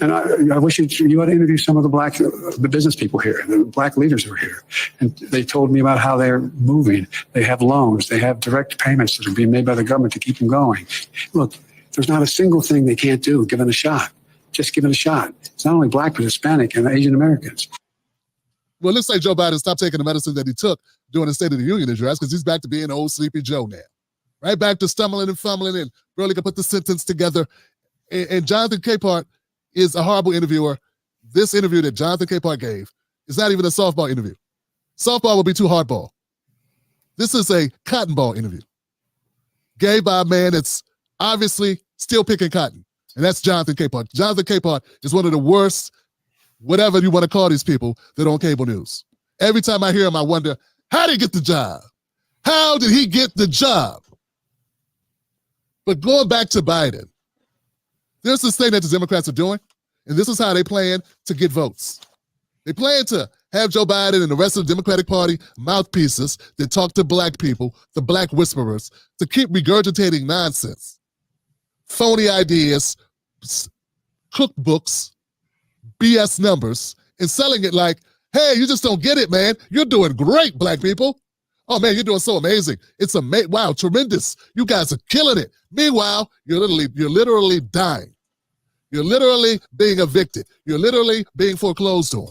N: And I wish you ought to interview some of the business people here, the Black leaders who are here. And they told me about how they're moving. They have loans. They have direct payments that are being made by the government to keep them going. Look, there's not a single thing they can't do given a shot. Just give it a shot. It's not only Black, but Hispanic and Asian Americans.
M: Well, it looks like Joe Biden stopped taking the medicine that he took during the State of the Union address because he's back to being old sleepy Joe now. Right back to stumbling and fumbling and barely can put the sentence together. And Jonathan Capehart is a horrible interviewer. This interview that Jonathan Capehart gave is not even a softball interview. Softball would be too hardball. This is a cotton ball interview. Gave by a man that's obviously still picking cotton. And that's Jonathan Capehart. Jonathan Capehart is one of the worst, whatever you want to call these people that are on cable news. Every time I hear him, I wonder, how did he get the job? How did he get the job? But going back to Biden, there's this thing that the Democrats are doing, and this is how they plan to get votes. They plan to have Joe Biden and the rest of the Democratic Party mouthpieces that talk to black people, the black whisperers, to keep regurgitating nonsense, phony ideas, cookbooks, BS numbers, and selling it like, hey, you just don't get it, man. You're doing great, black people. Oh, man, you're doing so amazing. It's amazing. Wow, tremendous. You guys are killing it. Meanwhile, you're literally dying. You're literally being evicted. You're literally being foreclosed on.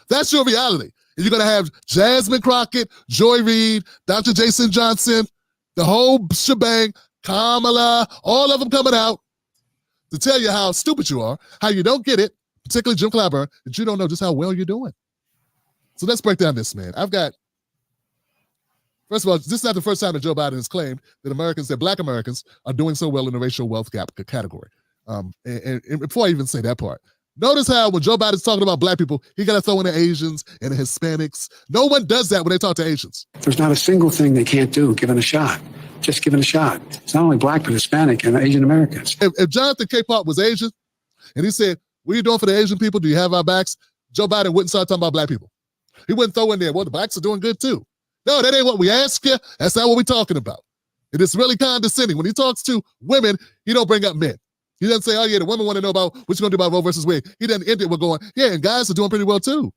M: That's your reality. And you're going to have Jasmine Crockett, Joy Reid, Dr. Jason Johnson, the whole shebang, Kamala, all of them coming out to tell you how stupid you are, how you don't get it, particularly Jim Clyburn, that you don't know just how well you're doing. So let's break down this, man. First of all, this is not the first time that Joe Biden has claimed that black Americans are doing so well in the racial wealth gap category. And before I even say that part, notice how when Joe Biden's talking about black people, he got to throw in the Asians and the Hispanics. No one does that when they talk to Asians.
N: There's not a single thing they can't do given a shot. Just given a shot. It's not only black, but Hispanic and Asian Americans.
M: If Jonathan Capehart was Asian and he said, what are you doing for the Asian people? Do you have our backs? Joe Biden wouldn't start talking about black people. He wouldn't throw in there, well, the blacks are doing good too. No, that ain't what we ask you. That's not what we're talking about. It is really condescending. When he talks to women, he don't bring up men. He doesn't say, oh, yeah, the women want to know about what you're going to do about Roe versus Wade. He doesn't end it with going, yeah, and guys are doing pretty well too.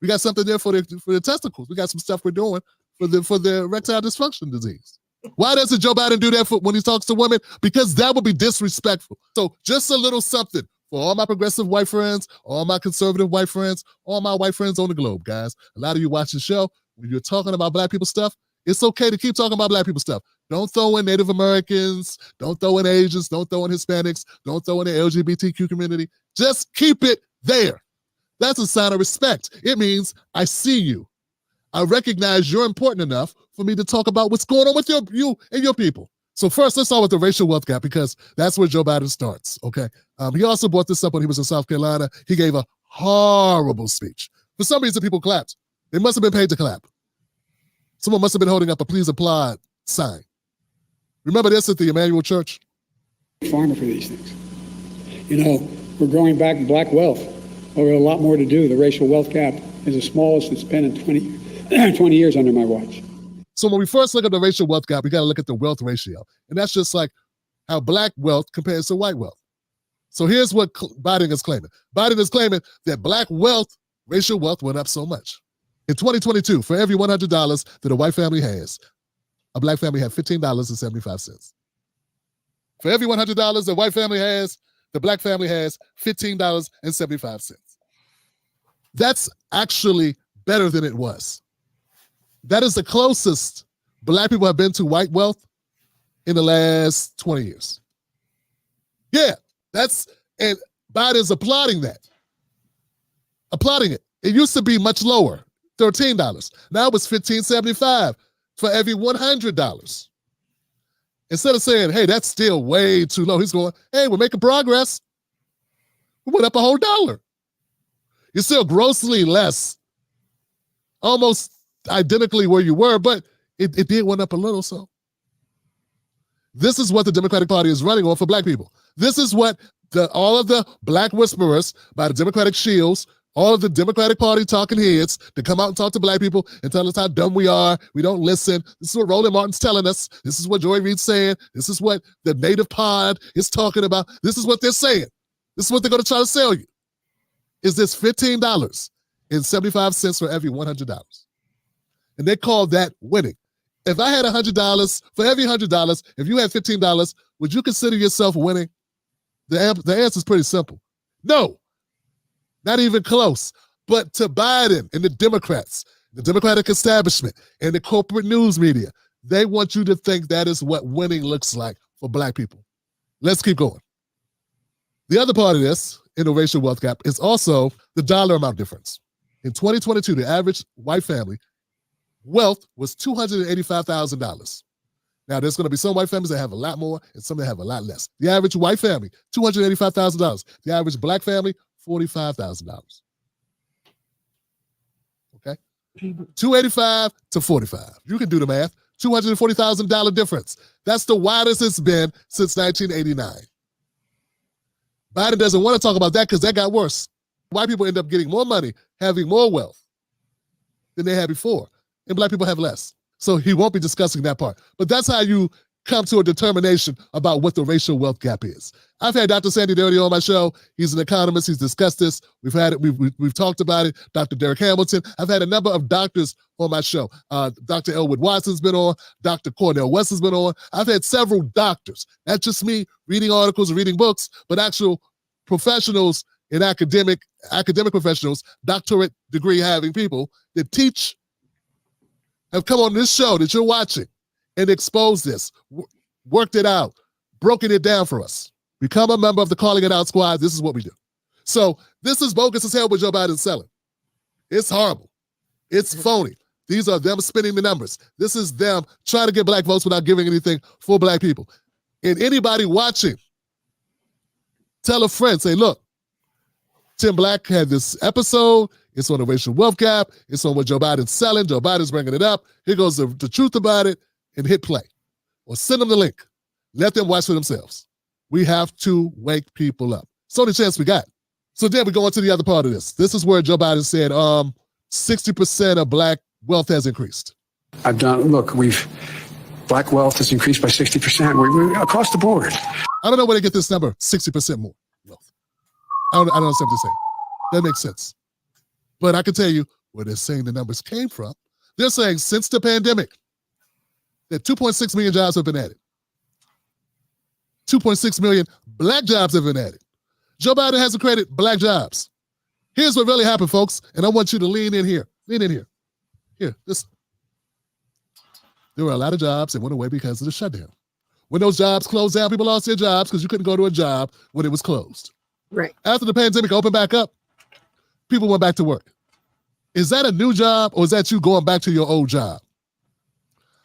M: We got something there for the testicles. We got some stuff we're doing for the erectile dysfunction disease. Why doesn't Joe Biden do that when he talks to women? Because that would be disrespectful. So just a little something for all my progressive white friends, all my conservative white friends, all my white friends on the globe, guys. A lot of you watch the show. When you're talking about black people stuff, it's okay to keep talking about black people stuff. Don't throw in Native Americans. Don't throw in Asians. Don't throw in Hispanics. Don't throw in the LGBTQ community. Just keep it there. That's a sign of respect. It means I see you. I recognize you're important enough for me to talk about what's going on with you and your people. So first, let's start with the racial wealth gap because that's where Joe Biden starts, okay? He also brought this up when he was in South Carolina. He gave a horrible speech. For some reason, people clapped. They must have been paid to clap. Someone must have been holding up a please applaud sign. Remember this at the Emmanuel Church?
P: Farmer for these things. You know, we're growing back black wealth. Well, we have a lot more to do. The racial wealth gap is the smallest it's been in 20 years under my watch.
M: So when we first look at the racial wealth gap, we got to look at the wealth ratio. And that's just like how black wealth compares to white wealth. So here's what Biden is claiming. Biden is claiming that black wealth, racial wealth went up so much. In 2022, for every $100 that a white family has, a black family had $15.75. For every $100 a white family has, the black family has $15.75. That's actually better than it was. That is the closest black people have been to white wealth in the last 20 years. Yeah, and Biden's applauding that. Applauding it. It used to be much lower, $13. Now it's $15.75 for every $100. Instead of saying, hey, that's still way too low, he's going, hey, we're making progress. We went up a whole $1. You're still grossly less, almost identically where you were, but it did went up a little. So this is what the Democratic Party is running on for black people. This is what all of the black whisperers by the Democratic shields, all of the Democratic Party talking heads that come out and talk to black people and tell us how dumb we are. We don't listen. This is what Roland Martin's telling us. This is what Joy Reid's saying. This is what the Native Pod is talking about. This is what they're saying. This is what they're going to try to sell you. Is this $15.75 for every $100? And they call that winning. If I had $100, for every $100, if you had $15, would you consider yourself winning? The answer is pretty simple. No, not even close. But to Biden and the Democrats, the Democratic establishment, and the corporate news media, they want you to think that is what winning looks like for black people. Let's keep going. The other part of this interracial wealth gap is also the dollar amount difference. In 2022, the average white family wealth was $285,000. Now, there's going to be some white families that have a lot more and some that have a lot less. The average white family, $285,000. The average black family, $45,000. Okay? 285 to 45. You can do the math. $240,000 difference. That's the widest it's been since 1989. Biden doesn't want to talk about that because that got worse. White people end up getting more money, having more wealth than they had before, and black people have less. So he won't be discussing that part. But that's how you come to a determination about what the racial wealth gap is. I've had Dr. Sandy Dirty on my show. He's an economist. He's discussed this. We've had it. We've talked about it. Dr. Derek Hamilton. I've had a number of doctors on my show. Dr. Elwood Watson's been on. Dr. Cornell West has been on. I've had several doctors, not just me reading articles and reading books, but actual professionals in academic professionals, doctorate degree having people that teach, have come on this show that you're watching and exposed this, worked it out, broken it down for us. Become a member of the Calling It Out Squad. This is what we do. So this is bogus as hell what Joe Biden's selling. It's horrible. It's phony. These are them spinning the numbers. This is them trying to get black votes without giving anything for black people. And anybody watching, tell a friend, say, look, Tim Black had this episode. It's on the racial wealth gap. It's on what Joe Biden's selling. Joe Biden's bringing it up. Here goes the truth about it, and hit play. Or send them the link. Let them watch for themselves. We have to wake people up. It's the only chance we got. So then we go on to the other part of this. This is where Joe Biden said 60% of black wealth has increased.
N: Black wealth has increased by 60%. We're across the board.
M: I don't know where they get this number, 60% more wealth. I don't understand what they're saying. That makes sense. But I can tell you where they're saying the numbers came from. They're saying since the pandemic, that 2.6 million jobs have been added. 2.6 million black jobs have been added. Joe Biden hasn't created black jobs. Here's what really happened, folks, and I want you to lean in here. Lean in here. Here, listen. There were a lot of jobs that went away because of the shutdown. When those jobs closed down, people lost their jobs because you couldn't go to a job when it was closed.
A: Right.
M: After the pandemic opened back up, people went back to work. Is that a new job or is that you going back to your old job?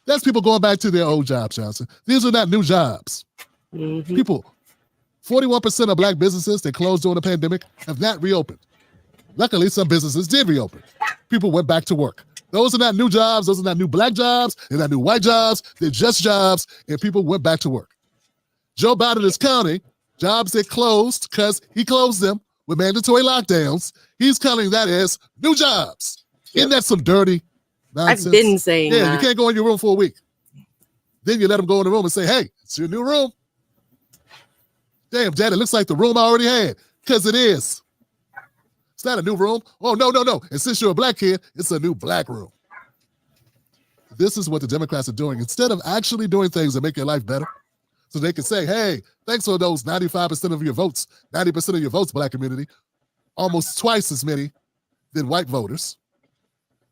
M: That's people going back to their old jobs, Johnson. These are not new jobs. Mm-hmm. People, 41% of black businesses that closed during the pandemic have not reopened. Luckily, some businesses did reopen. People went back to work. Those are not new jobs. Those are not new black jobs. They're not new white jobs. They're just jobs, and people went back to work. Joe Biden is counting jobs that closed because he closed them with mandatory lockdowns. He's counting that as new jobs. Yep. Isn't that some dirty nonsense?
A: I've been saying that.
M: You can't go in your room for a week. Then you let them go in the room and say, hey, it's your new room. Damn, Dad, it looks like the room I already had. Because it is. It's not a new room. Oh, no. And since you're a black kid, it's a new black room. This is what the Democrats are doing. Instead of actually doing things that make your life better, so they can say, hey, thanks for those 95% of your votes, 90% of your votes, black community, almost twice as many than white voters.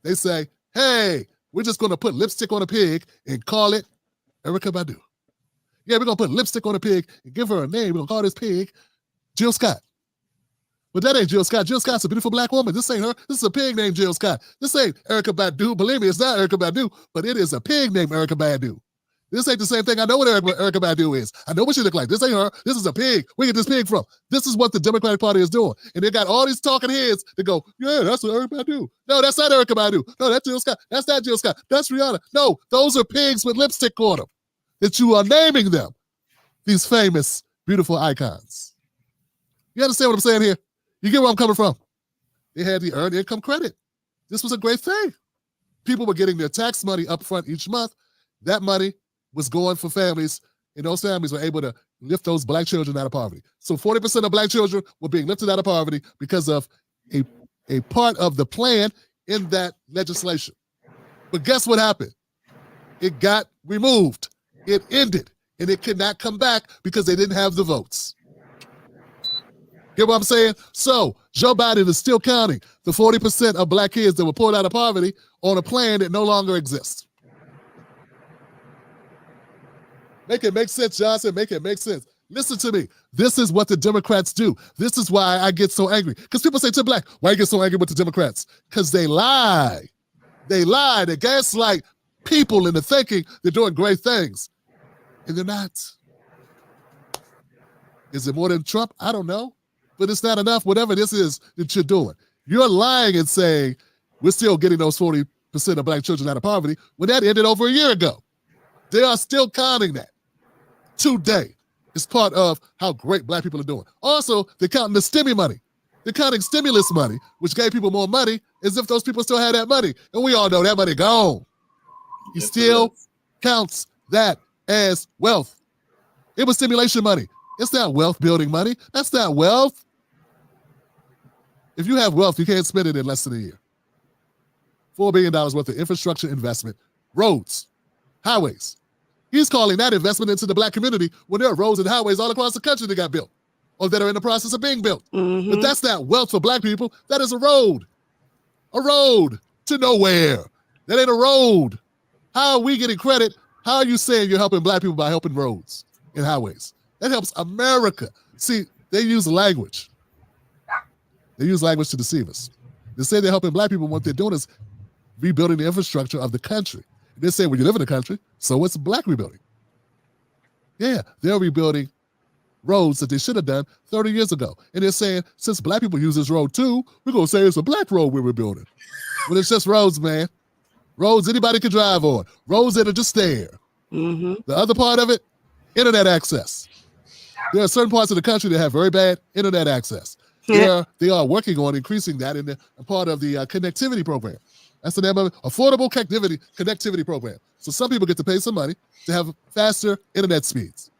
M: They say, hey, we're just going to put lipstick on a pig and call it Erykah Badu. Yeah, we're going to put lipstick on a pig and give her a name. We're going to call this pig Jill Scott. But that ain't Jill Scott. Jill Scott's a beautiful black woman. This ain't her. This is a pig named Jill Scott. This ain't Erykah Badu. Believe me, it's not Erykah Badu, but it is a pig named Erykah Badu. This ain't the same thing. I know what Erykah Badu is. I know what she look like. This ain't her. This is a pig. Where get this pig from? This is what the Democratic Party is doing. And they got all these talking heads that go, yeah, that's what Erykah Badu. No, that's not Erykah Badu. No, that's Jill Scott. That's not Jill Scott. That's Rihanna. No, those are pigs with lipstick on them that you are naming them. These famous, beautiful icons. You understand what I'm saying here? You get where I'm coming from? They had the earned income credit. This was a great thing. People were getting their tax money up front each month. That money was going for families, and those families were able to lift those black children out of poverty. So 40% of black children were being lifted out of poverty because of a part of the plan in that legislation. But guess what happened? It got removed. It ended, and it could not come back because they didn't have the votes. Get what I'm saying? So Joe Biden is still counting the 40% of black kids that were pulled out of poverty on a plan that no longer exists. Make it make sense, Johnson. Make it make sense. Listen to me. This is what the Democrats do. This is why I get so angry. Because people say, Tim Black, why you get so angry with the Democrats? Because they lie. They lie. They gaslight people into thinking they're doing great things. And they're not. Is it more than Trump? I don't know. But it's not enough, whatever this is that you're doing. You're lying and saying we're still getting those 40% of black children out of poverty when that ended over a year ago. They are still counting that today. It's part of how great black people are doing. Also, they're counting the stimmy money. They're counting stimulus money, which gave people more money, as if those people still had that money. And we all know that money gone. He still counts that as wealth. It was stimulation money. It's not wealth building money. That's not wealth. If you have wealth, you can't spend it in less than a year. $4 billion worth of infrastructure investment, roads, highways. He's calling that investment into the black community when there are roads and highways all across the country that got built or that are in the process of being built.
A: Mm-hmm.
M: But that's not wealth for black people. That is a road to nowhere. That ain't a road. How are we getting credit? How are you saying you're helping black people by helping roads and highways? That helps America. See, they use language. They use language to deceive us. They say they're helping black people. What they're doing is rebuilding the infrastructure of the country. They say, well, you live in the country, so it's black rebuilding. Yeah, they're rebuilding roads that they should have done 30 years ago. And they're saying, since black people use this road too, we're going to say it's a black road we're rebuilding. Well, it's just roads, man. Roads anybody can drive on. Roads that are just there.
A: Mm-hmm.
M: The other part of it, internet access. There are certain parts of the country that have very bad internet access. They are working on increasing that in the part of the connectivity program. That's the name of it, Affordable Connectivity Program. So some people get to pay some money to have faster internet speeds.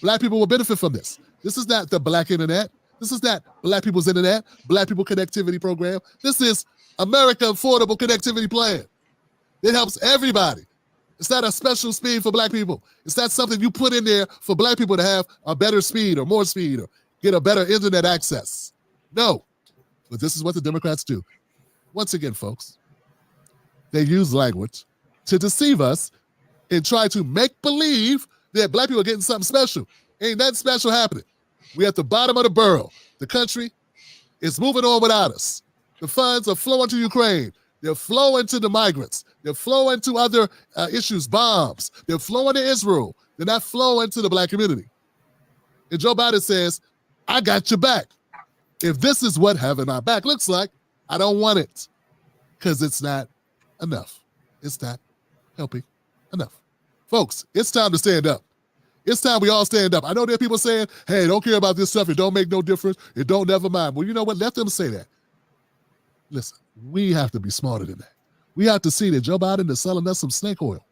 M: Black people will benefit from this. This is not the black internet. This is not black people's internet, black people connectivity program. This is America Affordable Connectivity Plan. It helps everybody. It's not a special speed for black people. It's not something you put in there for black people to have a better speed or more speed or get a better internet access. No, but this is what the Democrats do. Once again, folks, they use language to deceive us and try to make believe that black people are getting something special. Ain't nothing special happening. We're at the bottom of the barrel. The country is moving on without us. The funds are flowing to Ukraine. They're flowing to the migrants. They're flowing to other issues, bombs. They're flowing to Israel. They're not flowing to the black community. And Joe Biden says, I got your back. If this is what having our back looks like, I don't want it because it's not enough. It's not helping enough. Folks, it's time to stand up. It's time we all stand up. I know there are people saying, hey, don't care about this stuff. It don't make no difference. It don't, never mind. Well, you know what? Let them say that. Listen, we have to be smarter than that. We have to see that Joe Biden is selling us some snake oil.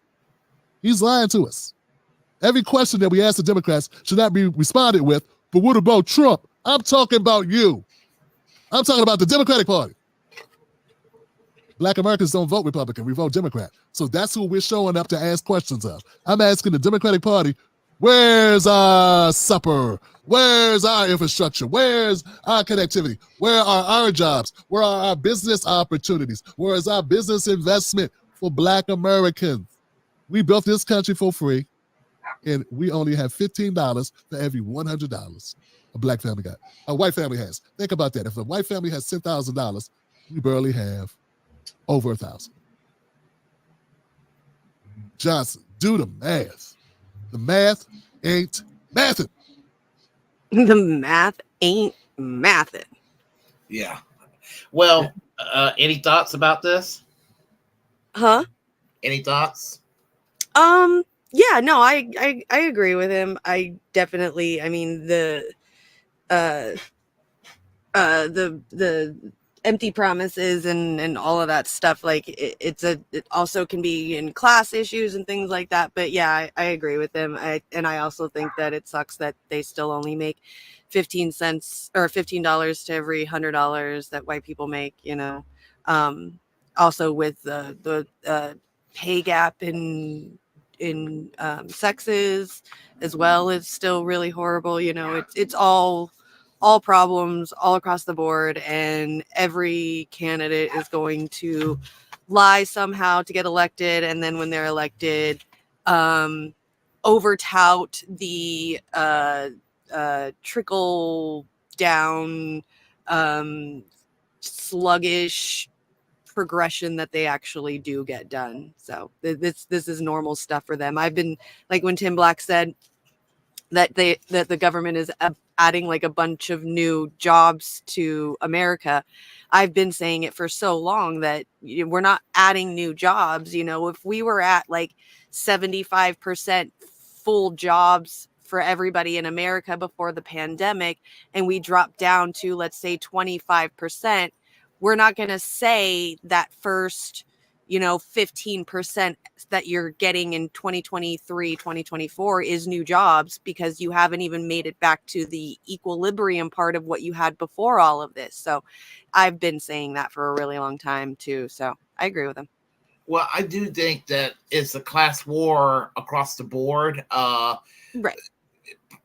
M: He's lying to us. Every question that we ask the Democrats should not be responded with, but what about Trump? I'm talking about you. I'm talking about the Democratic Party. Black Americans don't vote Republican. We vote Democrat. So that's who we're showing up to ask questions of. I'm asking the Democratic Party, where's our supper? Where's our infrastructure? Where's our connectivity? Where are our jobs? Where are our business opportunities? Where is our business investment for Black Americans? We built this country for free, and we only have $15 for every $100 a black family got. A white family has. Think about that. If a white family has $10,000, we barely have over 1,000. Johnson, do the math. The math ain't mathing.
A: The math ain't mathing.
B: Yeah. Well, any thoughts about this?
A: Huh?
B: Any thoughts?
A: Yeah, no, I agree with him. I definitely, I mean, the empty promises and all of that stuff, like it also can be in class issues and things like that. But yeah, I agree with him. I also think that it sucks that they still only make 15 cents or $15 to every $100 that white people make, you know. Also with the pay gap in sexes as well is still really horrible. You know, it's all all problems all across the board, and every candidate is going to lie somehow to get elected, and then when they're elected, overtout the trickle down, sluggish progression that they actually do get done. So this is normal stuff for them. I've been, like when Tim Black said that the government is adding like a bunch of new jobs to America, I've been saying it for so long that we're not adding new jobs. If we were at like 75% full jobs for everybody in America before the pandemic, and we dropped down to, let's say, 25%, we're not going to say that first 15% that you're getting in 2023, 2024 is new jobs, because you haven't even made it back to the equilibrium part of what you had before all of this. So I've been saying that for a really long time too. So I agree with him.
B: Well, I do think that it's a class war across the board.
A: Right.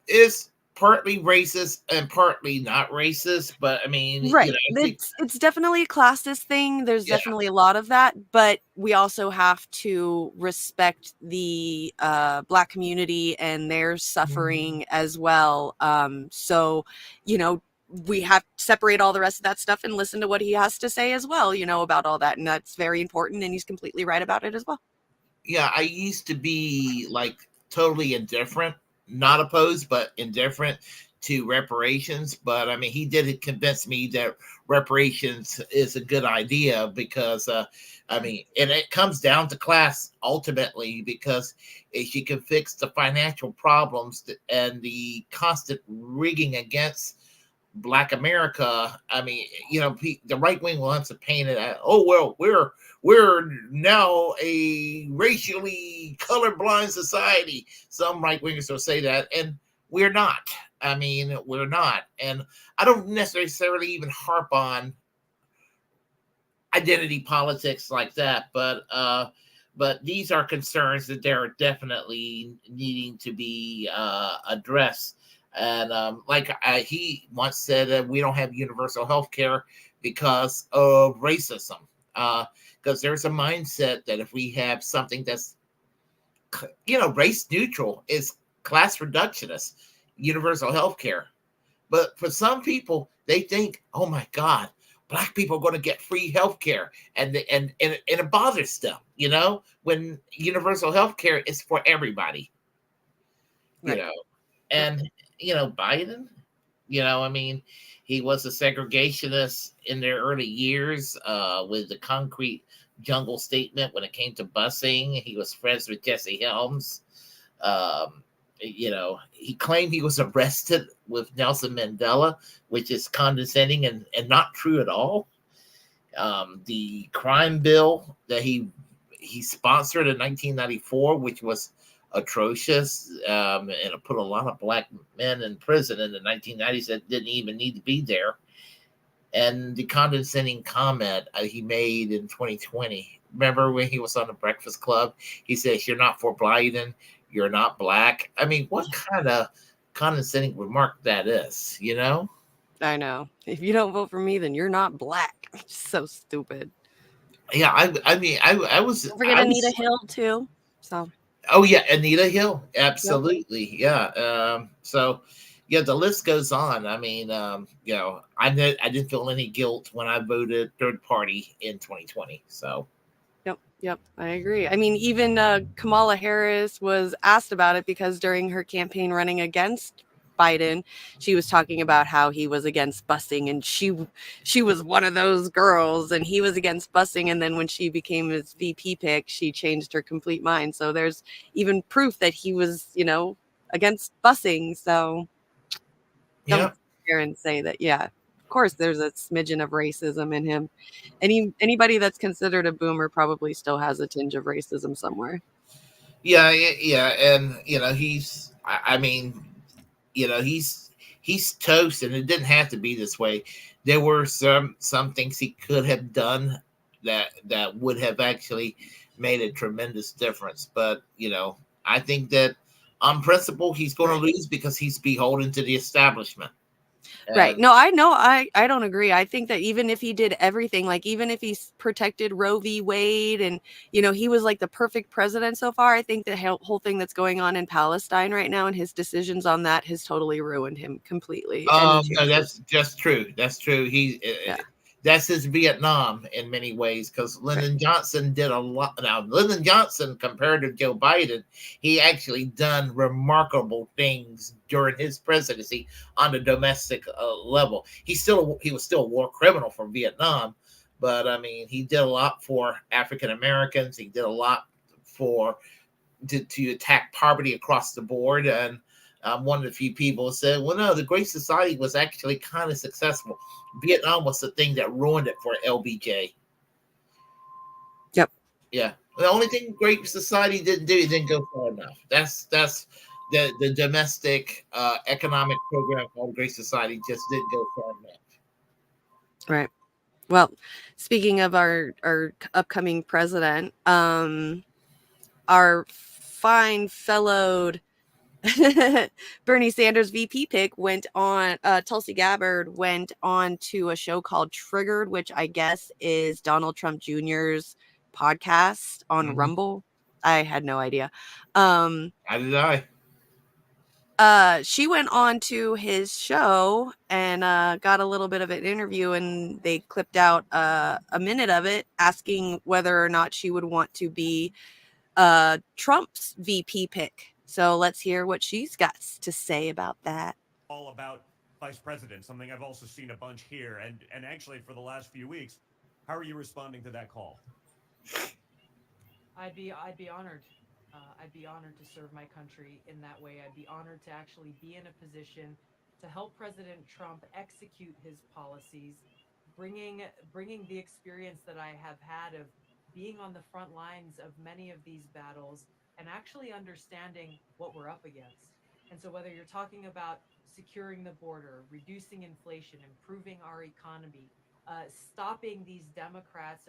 B: It's partly racist and partly not racist, but I mean,
A: right. It's definitely a classist thing. There's definitely a lot of that, but we also have to respect the Black community and their suffering as well. So, we have to separate all the rest of that stuff and listen to what he has to say as well, about all that. And that's very important. And he's completely right about it as well.
B: Yeah, I used to be like totally indifferent, not opposed, but indifferent to reparations. But I mean, he did convince me that reparations is a good idea because, I mean, and it comes down to class ultimately, because if you can fix the financial problems and the constant rigging against Black America, I mean, the right wing wants to paint it at, oh, well, we're now a racially colorblind society. Some right wingers will say that, and we're not. I mean, we're not. And I don't necessarily even harp on identity politics like that, but these are concerns that they're definitely needing to be addressed. And he once said that we don't have universal health care because of racism. Because there's a mindset that if we have something that's, race neutral, is class reductionist, universal health care. But for some people, they think, oh my God, Black people are going to get free health care. And it bothers them, when universal health care is for everybody,
A: right.
B: And, Biden, I mean, he was a segregationist in their early years with the concrete jungle statement when it came to busing. He was friends with Jesse Helms. He claimed he was arrested with Nelson Mandela, which is condescending and not true at all. The crime bill that he sponsored in 1994, which was atrocious, and it put a lot of Black men in prison in the 1990s that didn't even need to be there. And the condescending comment he made in 2020, remember when he was on the Breakfast Club? He says, "You're not for Biden, you're not Black." I mean, what kind of condescending remark that is,
A: I know. If you don't vote for me, then you're not Black. So stupid.
B: Yeah, I mean, I was.
A: Don't forget Anita Hill too. So.
B: Oh yeah, Anita Hill, absolutely, yep. Yeah. So, yeah, the list goes on. I mean, I didn't feel any guilt when I voted third party in 2020. So.
A: Yep, I agree. I mean, even Kamala Harris was asked about it because during her campaign running against Biden, she was talking about how he was against busing, and she was one of those girls, and he was against busing. And then when she became his VP pick, she changed her complete mind. So there's even proof that he was, against busing. So don't sit here and say that, of course, there's a smidgen of racism in him. Anybody that's considered a boomer probably still has a tinge of racism somewhere.
B: Yeah, and he's. I mean, he's toast, and it didn't have to be this way. There were some things he could have done that would have actually made a tremendous difference. But I think that on principle he's going to lose because he's beholden to the establishment.
A: Right.
B: And,
A: No, I know. I don't agree. I think that even if he did everything, like even if he protected Roe v. Wade and, he was like the perfect president so far, I think the whole thing that's going on in Palestine right now and his decisions on that has totally ruined him completely. Any
B: no,
A: chances.
B: that's just true. That's true.
A: Yeah.
B: That's his Vietnam in many ways, because Lyndon Johnson did a lot. Now, Lyndon Johnson, compared to Joe Biden, he actually done remarkable things during his presidency on the domestic level. He was still a war criminal from Vietnam, but I mean, he did a lot for African Americans. He did a lot to attack poverty across the board. And one of the few people who said, well, no, the Great Society was actually kind of successful. Vietnam was the thing that ruined it for LBJ.
A: Yep.
B: Yeah. The only thing Great Society didn't do, it didn't go far enough. That's the domestic economic program called Great Society just didn't go far enough.
A: Right. Well, speaking of our upcoming president, our fine fellowed Bernie Sanders VP pick went on, Tulsi Gabbard went on to a show called Triggered, which I guess is Donald Trump Jr.'s podcast on Rumble. I had no idea.
B: How did I?
A: She went on to his show and got a little bit of an interview, and they clipped out a minute of it asking whether or not she would want to be Trump's VP pick. So let's hear what she's got to say about that.
Q: All about vice president, something I've also seen a bunch here, and actually for the last few weeks. How are you responding to that call?
R: I'd be honored. I'd be honored to serve my country in that way. I'd be honored to actually be in a position to help President Trump execute his policies, bringing the experience that I have had of being on the front lines of many of these battles and actually understanding what we're up against. And so whether you're talking about securing the border, reducing inflation, improving our economy, stopping these Democrats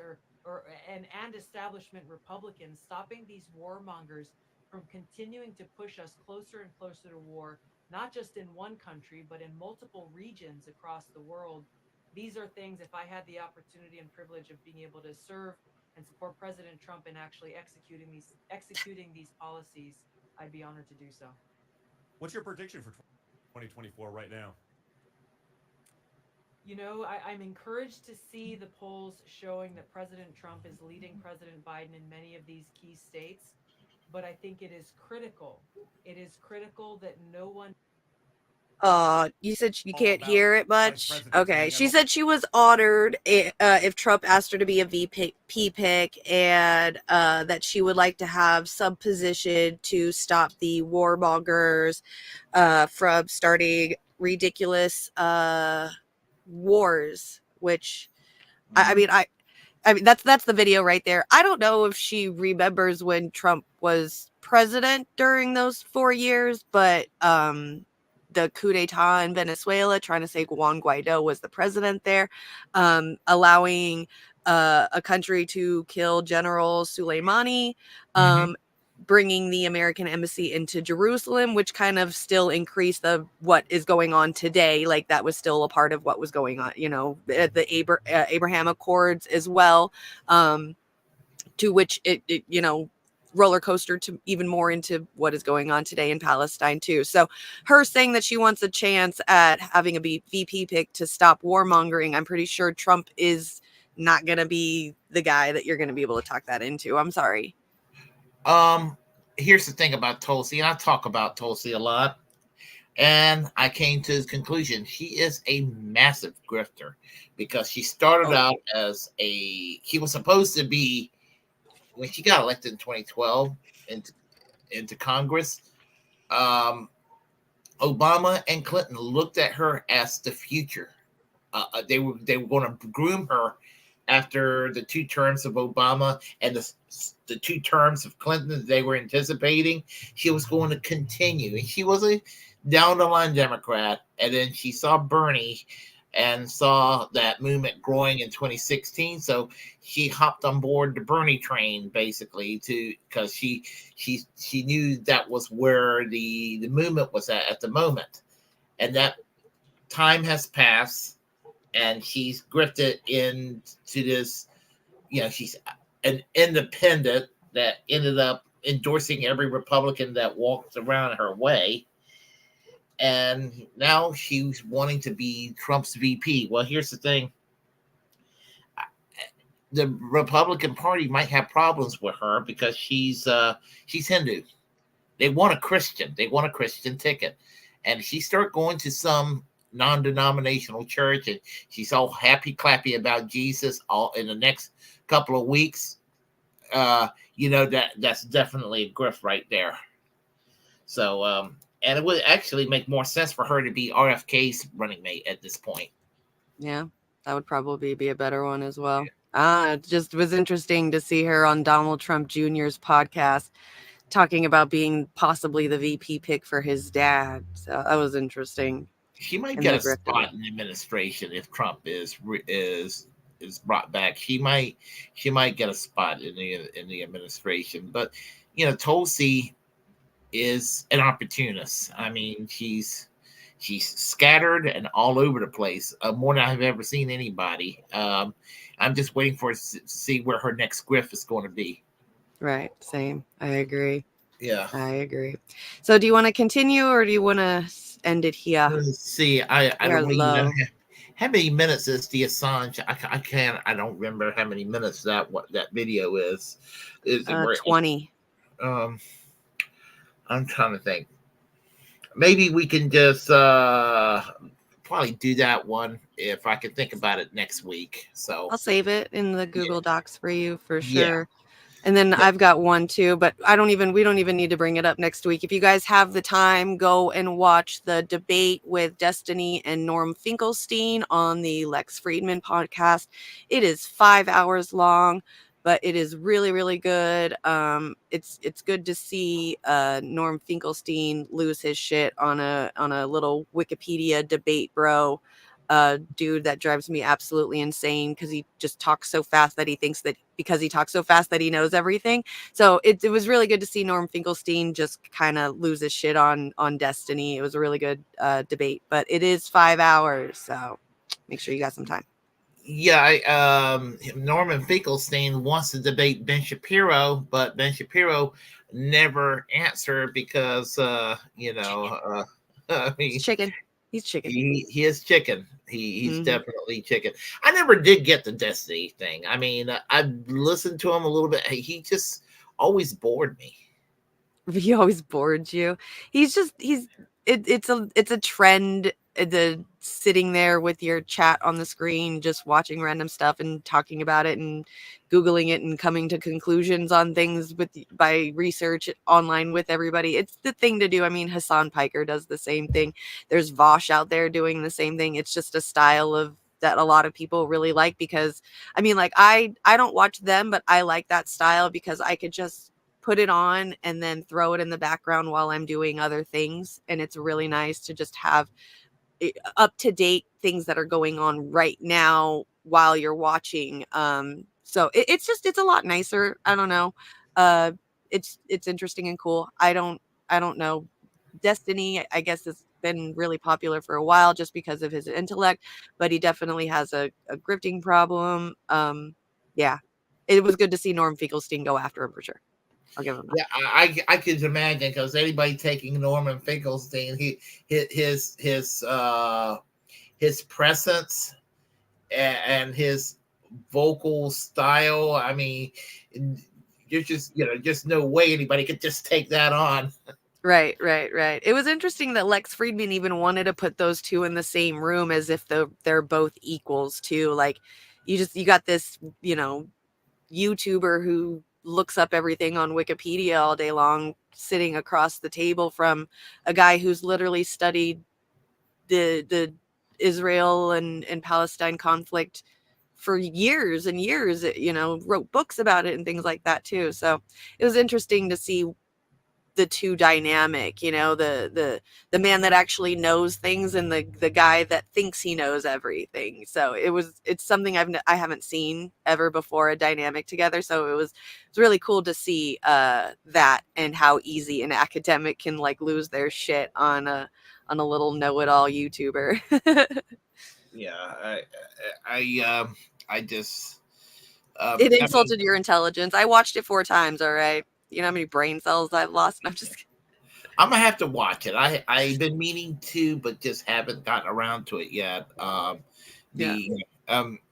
R: and establishment Republicans, stopping these warmongers from continuing to push us closer and closer to war, not just in one country, but in multiple regions across the world. These are things, if I had the opportunity and privilege of being able to serve and support President Trump in actually executing these policies, I'd be honored to do so.
Q: What's your prediction for 2024 right now?
R: I'm encouraged to see the polls showing that President Trump is leading President Biden in many of these key states, but I think it is critical. It is critical that no one.
A: You said you can't hear it much. Okay. She said she was honored if Trump asked her to be a VP pick, and that she would like to have some position to stop the warmongers from starting ridiculous wars, which I mean that's the video right there. I don't know if she remembers when Trump was president during those 4 years, but the coup d'etat in Venezuela, trying to say Juan Guaido was the president there, allowing a country to kill General Soleimani, bringing the American embassy into Jerusalem, which kind of still increased what is going on today. Like that was still a part of what was going on, the Abraham Accords as well, to which it roller coaster to even more into what is going on today in Palestine too. So her saying that she wants a chance at having a VP pick to stop warmongering, I'm pretty sure Trump is not going to be the guy that you're going to be able to talk that into. I'm sorry.
B: Here's the thing about Tulsi, and I talk about Tulsi a lot, and I came to the conclusion she is a massive grifter, because she started out as she was supposed to be, when she got elected in 2012 into Congress, Obama and Clinton looked at her as the future. They were going to groom her after the 2 terms of Obama and the 2 terms of Clinton that they were anticipating. She was going to continue, and she was a down the line Democrat. And then she saw Bernie and saw that movement growing in 2016. So she hopped on board the Bernie train, basically, because she knew that was where the movement was at the moment. And that time has passed, and she's grifted into this. She's an independent that ended up endorsing every Republican that walked around her way. And now she's wanting to be Trump's VP. Well, here's the thing. The Republican Party might have problems with her because she's Hindu. They want a Christian. They want a Christian ticket. And she start going to some non-denominational church and she's all happy clappy about Jesus all in the next couple of weeks. That's definitely a grift right there. So and it would actually make more sense for her to be RFK's running mate at this point.
A: Yeah, that would probably be a better one as well. It just was interesting to see her on Donald Trump Jr.'s podcast talking about being possibly the VP pick for his dad. So that was interesting.
B: She might get a spot in the administration if Trump is brought back. She might get a spot in the administration. But Tulsi is an opportunist. I mean, she's scattered and all over the place, more than I've ever seen anybody. I'm just waiting for to see where her next grift is going to be.
A: Right. Same. I agree.
B: Yeah.
A: I agree. So do you want to continue or do you want to end it here?
B: Let's see. I don't know how many minutes is the Assange. I don't remember how many minutes that video is. Is it
A: 20.
B: I'm trying to think. Maybe we can just probably do that one if I can think about it next week. So
A: I'll save it in the Google Docs for you for sure.
B: Yeah.
A: And then I've got one too, but we don't even need to bring it up next week. If you guys have the time, go and watch the debate with Destiny and Norm Finkelstein on the Lex Friedman podcast. It is 5 hours long, but it is really, really good. It's good to see Norm Finkelstein lose his shit on a little Wikipedia debate, bro. Dude that drives me absolutely insane because he just talks so fast that he thinks that because he talks so fast that he knows everything. So it was really good to see Norm Finkelstein just kind of lose his shit on Destiny. It was a really good debate, but it is 5 hours, so make sure you got some time.
B: Yeah, Norman Finkelstein wants to debate Ben Shapiro, but Ben Shapiro never answered because I mean,
A: he's chicken. He's chicken.
B: He is chicken. He's definitely chicken. I never did get the Destiny thing. I mean, I listened to him a little bit. He just always bored me.
A: He always bored you. It's a trend. The sitting there with your chat on the screen, just watching random stuff and talking about it and Googling it and coming to conclusions on things by research online with everybody. It's the thing to do. I mean, Hassan Piker does the same thing. There's Vosh out there doing the same thing. It's just a style of that a lot of people really like because I mean, like I don't watch them, but I like that style because I could just put it on and then throw it in the background while I'm doing other things. And it's really nice to just have up-to-date things that are going on right now while you're watching. So it's a lot nicer. I don't know. It's interesting and cool. I don't know. Destiny, I guess, has been really popular for a while just because of his intellect, but he definitely has a grifting problem. Yeah, it was good to see Norm Finkelstein go after him for sure. I'll give him that.
B: Yeah, I could imagine because anybody taking Norman Finkelstein, his presence and his vocal style. I mean, there's just no way anybody could just take that on.
A: Right. It was interesting that Lex Friedman even wanted to put those two in the same room as if they're both equals too. Like you got this, YouTuber who looks up everything on Wikipedia all day long, sitting across the table from a guy who's literally studied the Israel and Palestine conflict for years and years, wrote books about it and things like that too. So it was interesting to see the two dynamic, the man that actually knows things and the guy that thinks he knows everything. So it's something I haven't seen ever before, a dynamic together. So it's really cool to see that and how easy an academic can like lose their shit on on a little know-it-all YouTuber.
B: Yeah, I just
A: It
B: I mean,
A: insulted your intelligence. I watched it 4 times, all right? You know how many brain cells I've lost? I'm just
B: I'm gonna have to watch it. I've been meaning to, but just haven't gotten around to it yet. The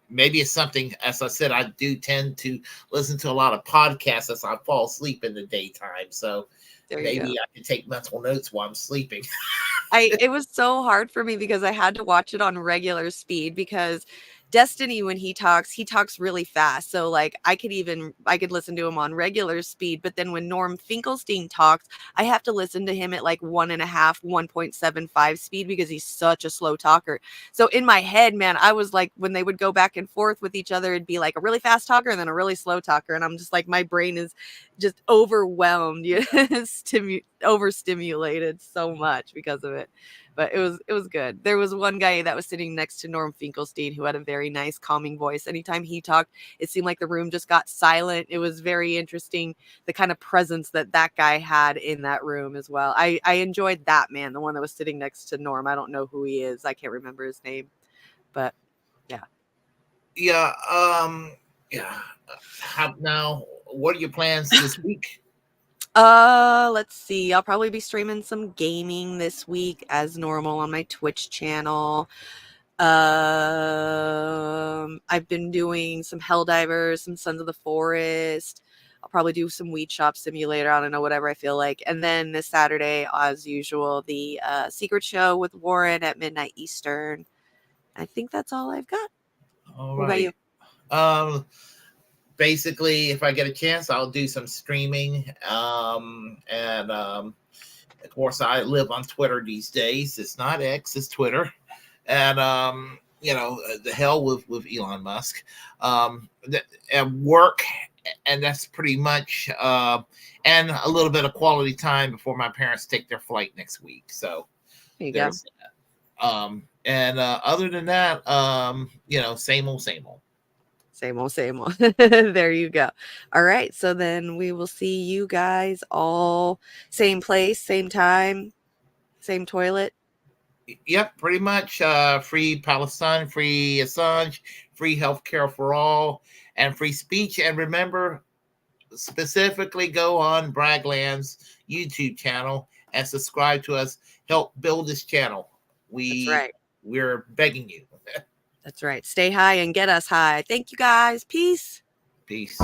B: maybe it's something. As I said, I do tend to listen to a lot of podcasts as I fall asleep in the daytime. So
A: There you
B: maybe
A: go.
B: I can take mental notes while I'm sleeping.
A: It was so hard for me because I had to watch it on regular speed because Destiny, when he talks really fast. So like I could listen to him on regular speed, but then when Norm Finkelstein talks, I have to listen to him at like 1.5, 1.75 speed because he's such a slow talker. So in my head, man, I was like, when they would go back and forth with each other, it'd be like a really fast talker and then a really slow talker. And I'm just like, my brain is just overwhelmed, overstimulated so much because of it. But it was good. There was one guy that was sitting next to Norm Finkelstein who had a very nice calming voice. Anytime he talked, it seemed like the room just got silent. It was very interesting, the kind of presence that guy had in that room as well. I enjoyed that man, the one that was sitting next to Norm. I don't know who he is. I can't remember his name. But yeah.
B: Yeah. Yeah. How now? What are your plans this week?
A: Let's see. I'll probably be streaming some gaming this week as normal on my Twitch channel. I've been doing some Helldivers, some Sons of the Forest. I'll probably do some Weed Shop Simulator. I don't know, whatever I feel like. And then this Saturday, as usual, the Secret Show with Warren at midnight Eastern. I think that's all I've got.
B: All
A: What about you?
B: Basically, if I get a chance, I'll do some streaming. And of course, I live on Twitter these days. It's not X, it's Twitter. And the hell with Elon Musk. At work, and that's pretty much and a little bit of quality time before my parents take their flight next week. So
A: There you go.
B: there's that. And other than that, same old, same old.
A: Same old, same old. There you go. All right. So then we will see you guys all same place, same time, same toilet.
B: Yep, pretty much. Free Palestine, free Assange, free healthcare for all, and free speech. And remember, specifically go on Braggland's YouTube channel and subscribe to us. Help build this channel.
A: That's right.
B: We're begging you.
A: That's right. Stay high and get us high. Thank you guys. Peace.
B: Peace.